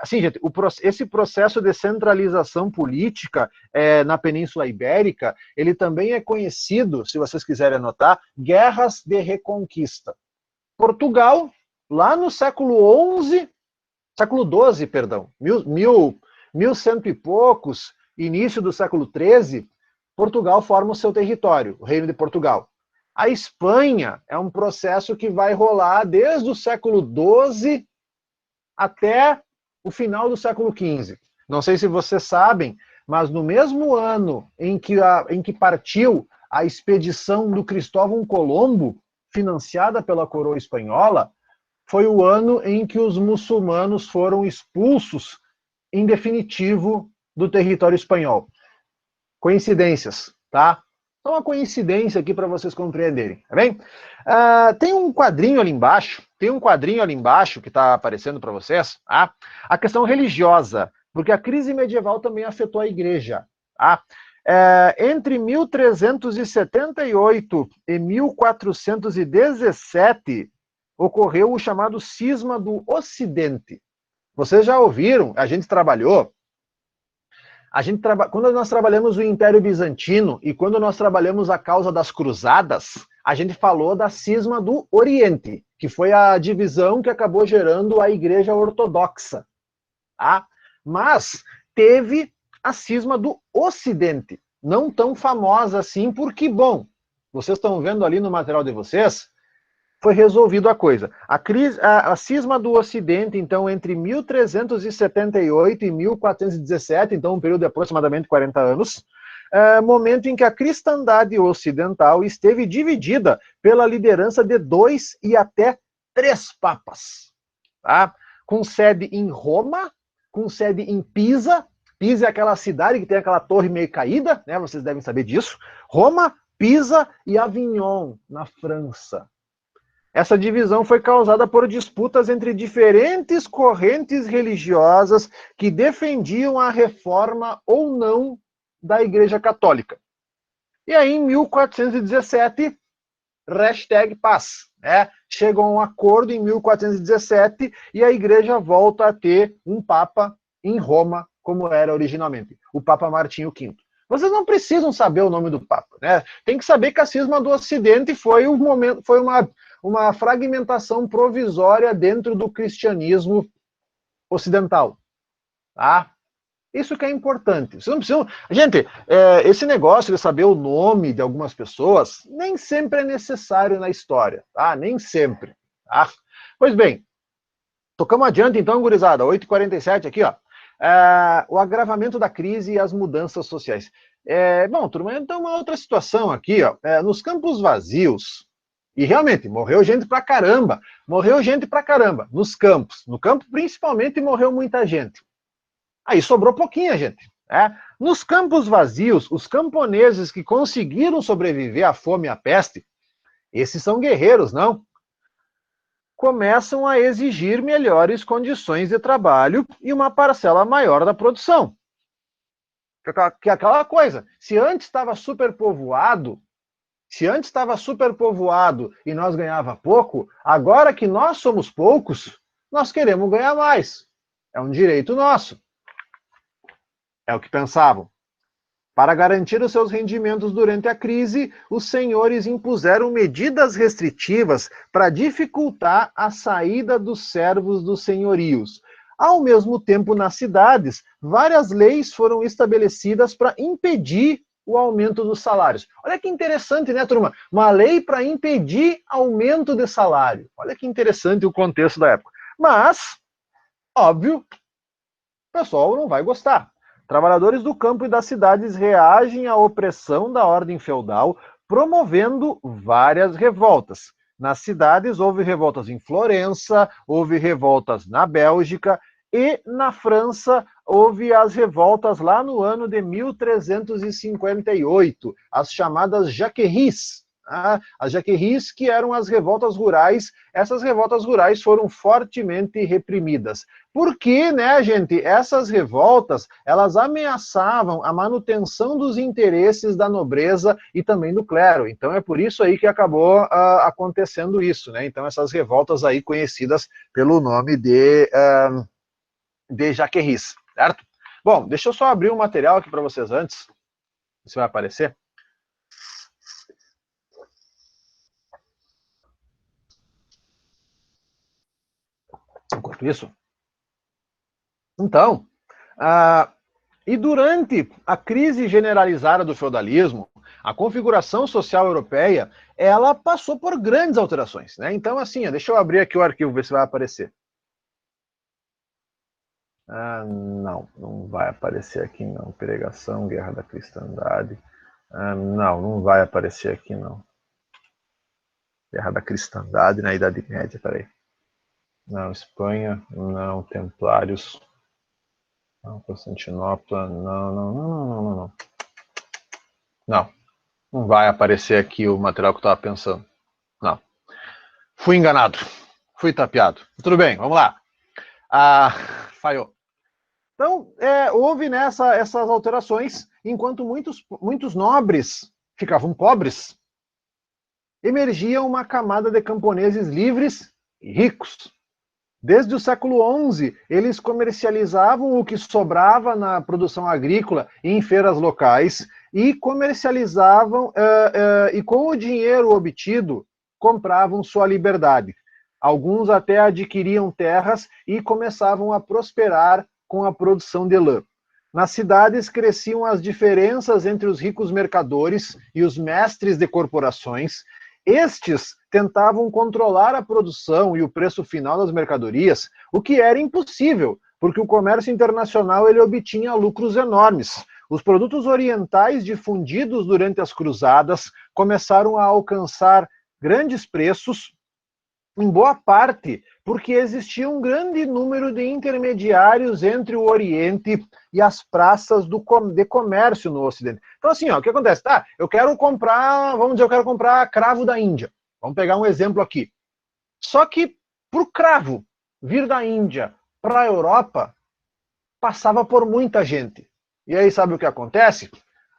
[SPEAKER 1] assim, gente, esse processo de centralização política na Península Ibérica, ele também é conhecido, se vocês quiserem anotar, guerras de reconquista. Portugal, lá no século XII, perdão, 1100 e poucos, início do século XIII, Portugal forma o seu território, o Reino de Portugal. A Espanha é um processo que vai rolar desde o século XII até o final do século XV. Não sei se vocês sabem, mas no mesmo ano em que partiu a expedição do Cristóvão Colombo, financiada pela coroa espanhola, foi o ano em que os muçulmanos foram expulsos, em definitivo, do território espanhol. Coincidências, tá? Então, uma coincidência aqui para vocês compreenderem, tá bem? Tem um quadrinho ali embaixo, que está aparecendo para vocês, tá? A questão religiosa, porque a crise medieval também afetou a igreja, tá? Entre 1378 e 1417, ocorreu o chamado Cisma do Ocidente. Vocês já ouviram, a gente trabalhou, quando nós trabalhamos o Império Bizantino e quando nós trabalhamos a causa das cruzadas, a gente falou da cisma do Oriente, que foi a divisão que acabou gerando a Igreja Ortodoxa. Tá? Mas teve a cisma do Ocidente, não tão famosa assim, porque, bom, vocês estão vendo ali no material de vocês, foi resolvido a coisa. A cisma do Ocidente, então, entre 1378 e 1417, então um período de aproximadamente 40 anos, momento em que a cristandade ocidental esteve dividida pela liderança de 2 e até 3 papas, tá? Com sede em Roma, com sede em Pisa. Pisa é aquela cidade que tem aquela torre meio caída, né? Vocês devem saber disso. Roma, Pisa e Avignon, na França. Essa divisão foi causada por disputas entre diferentes correntes religiosas que defendiam a reforma ou não da Igreja Católica. E aí, em 1417, #paz. Chegam a um acordo em 1417 e a Igreja volta a ter um Papa em Roma, como era originalmente, o Papa Martinho V. Vocês não precisam saber o nome do Papa, né? Tem que saber que a cisma do Ocidente foi uma fragmentação provisória dentro do cristianismo ocidental. Tá? Isso que é importante. Vocês não precisam... Gente, esse negócio de saber o nome de algumas pessoas nem sempre é necessário na história. Tá? Nem sempre. Tá? Pois bem, tocamos adiante então, gurizada. 8h47 aqui, ó. O agravamento da crise e as mudanças sociais. Bom, turma, então uma outra situação aqui, ó. Nos campos vazios, e realmente, morreu gente pra caramba. Nos campos. No campo, principalmente, morreu muita gente. Aí sobrou pouquinha gente. Nos campos vazios, os camponeses que conseguiram sobreviver à fome e à peste, esses são guerreiros, não? Começam a exigir melhores condições de trabalho e uma parcela maior da produção. Que é aquela coisa, se antes estava superpovoado e nós ganhava pouco, agora que nós somos poucos, nós queremos ganhar mais. É um direito nosso. É o que pensavam. Para garantir os seus rendimentos durante a crise, os senhores impuseram medidas restritivas para dificultar a saída dos servos dos senhorios. Ao mesmo tempo, nas cidades, várias leis foram estabelecidas para impedir o aumento dos salários. Olha que interessante, né, turma? Uma lei para impedir aumento de salário. Olha que interessante o contexto da época. Mas, óbvio, o pessoal não vai gostar. Trabalhadores do campo e das cidades reagem à opressão da ordem feudal, promovendo várias revoltas. Nas cidades houve revoltas em Florença, houve revoltas na Bélgica, e na França houve as revoltas lá no ano de 1358, as chamadas Jacqueries. As Jacqueries, que eram as revoltas rurais. Essas revoltas rurais foram fortemente reprimidas. Porque, né, gente, essas revoltas, elas ameaçavam a manutenção dos interesses da nobreza e também do clero. Então é por isso aí que acabou acontecendo isso, né? Então essas revoltas aí conhecidas pelo nome de Jacqueries, certo? Bom, deixa eu só abrir um material aqui para vocês antes. Se vai aparecer. Enquanto isso. Então, e durante a crise generalizada do feudalismo, a configuração social europeia, ela passou por grandes alterações, né? Então, assim, deixa eu abrir aqui o arquivo, ver se vai aparecer. Não vai aparecer aqui, não. Pregação, Guerra da Cristandade. Não vai aparecer aqui, não. Guerra da Cristandade na Idade Média, peraí. Não, Espanha, não. Templários, não. Constantinopla, não. Não vai aparecer aqui o material que eu estava pensando. Não. Fui enganado. Fui tapeado. Tudo bem, vamos lá. Falhou. Então, houve essas alterações, enquanto muitos nobres ficavam pobres, emergia uma camada de camponeses livres e ricos. Desde o século XI, eles comercializavam o que sobrava na produção agrícola em feiras locais e comercializavam, e com o dinheiro obtido, compravam sua liberdade. Alguns até adquiriam terras e começavam a prosperar com a produção de lã. Nas cidades cresciam as diferenças entre os ricos mercadores e os mestres de corporações. Estes tentavam controlar a produção e o preço final das mercadorias, o que era impossível, porque o comércio internacional ele obtinha lucros enormes. Os produtos orientais difundidos durante as cruzadas começaram a alcançar grandes preços, em boa parte porque existia um grande número de intermediários entre o Oriente e as praças de comércio no Ocidente. Então, assim, o que acontece? Eu quero comprar, vamos dizer, eu quero comprar cravo da Índia. Vamos pegar um exemplo aqui. Só que, para o cravo vir da Índia para a Europa, passava por muita gente. E aí, sabe o que acontece?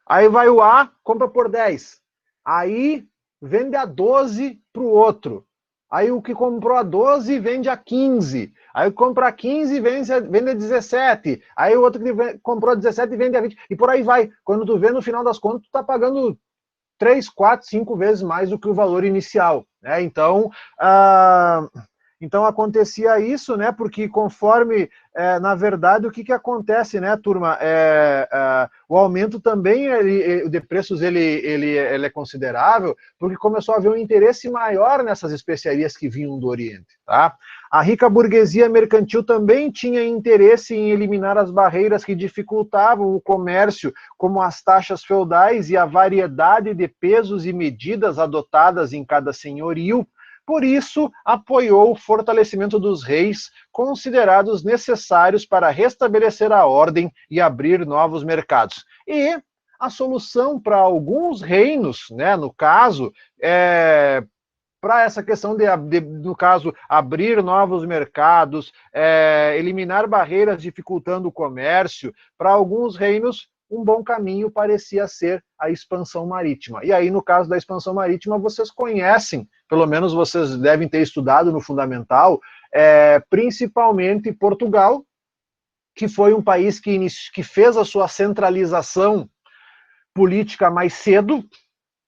[SPEAKER 1] Aí vai o A, compra por 10. Aí, vende a 12 para o outro. Aí o que comprou a 12 vende a 15. Aí compra a 15 vende a 17. Aí o outro que comprou a 17 vende a 20. E por aí vai. Quando tu vê, no final das contas, tu tá pagando 3, 4, 5 vezes mais do que o valor inicial. Né? Então acontecia isso, né? Porque conforme, na verdade, o que acontece, né, turma? O aumento também de preços ele é considerável, porque começou a haver um interesse maior nessas especiarias que vinham do Oriente. Tá? A rica burguesia mercantil também tinha interesse em eliminar as barreiras que dificultavam o comércio, como as taxas feudais e a variedade de pesos e medidas adotadas em cada senhorio. Por isso, apoiou o fortalecimento dos reis, considerados necessários para restabelecer a ordem e abrir novos mercados. E a solução para alguns reinos, né, no caso, para essa questão no caso, abrir novos mercados, eliminar barreiras dificultando o comércio, para alguns reinos, um bom caminho parecia ser a expansão marítima. E aí, no caso da expansão marítima, vocês conhecem, pelo menos vocês devem ter estudado no fundamental, principalmente Portugal, que foi um país que fez a sua centralização política mais cedo,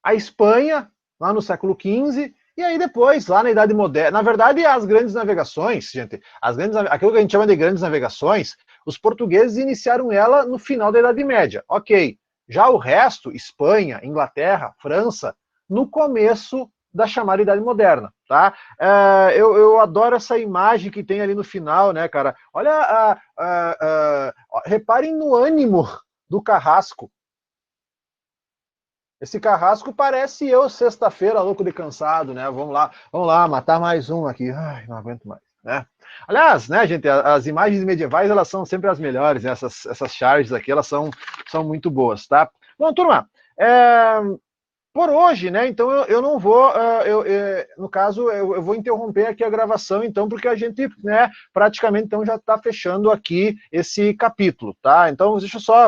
[SPEAKER 1] a Espanha, lá no século XV, e aí depois, lá na Idade Moderna, na verdade, as grandes navegações, gente, aquilo que a gente chama de grandes navegações, os portugueses iniciaram ela no final da Idade Média, ok. Já o resto, Espanha, Inglaterra, França, no começo da chamada Idade Moderna, tá? Eu adoro essa imagem que tem ali no final, né, cara? Olha, reparem no ânimo do carrasco. Esse carrasco parece eu sexta-feira, louco de cansado, né? Vamos lá, matar mais um aqui. Ai, não aguento mais, né? Aliás, né, gente, as imagens medievais, elas são sempre as melhores, né? Essas charges aqui, elas são muito boas, tá? Bom, turma, por hoje, né, então eu não vou, no caso, eu vou interromper aqui a gravação, então, porque a gente, né, praticamente, então, já está fechando aqui esse capítulo, tá? Então, deixa eu só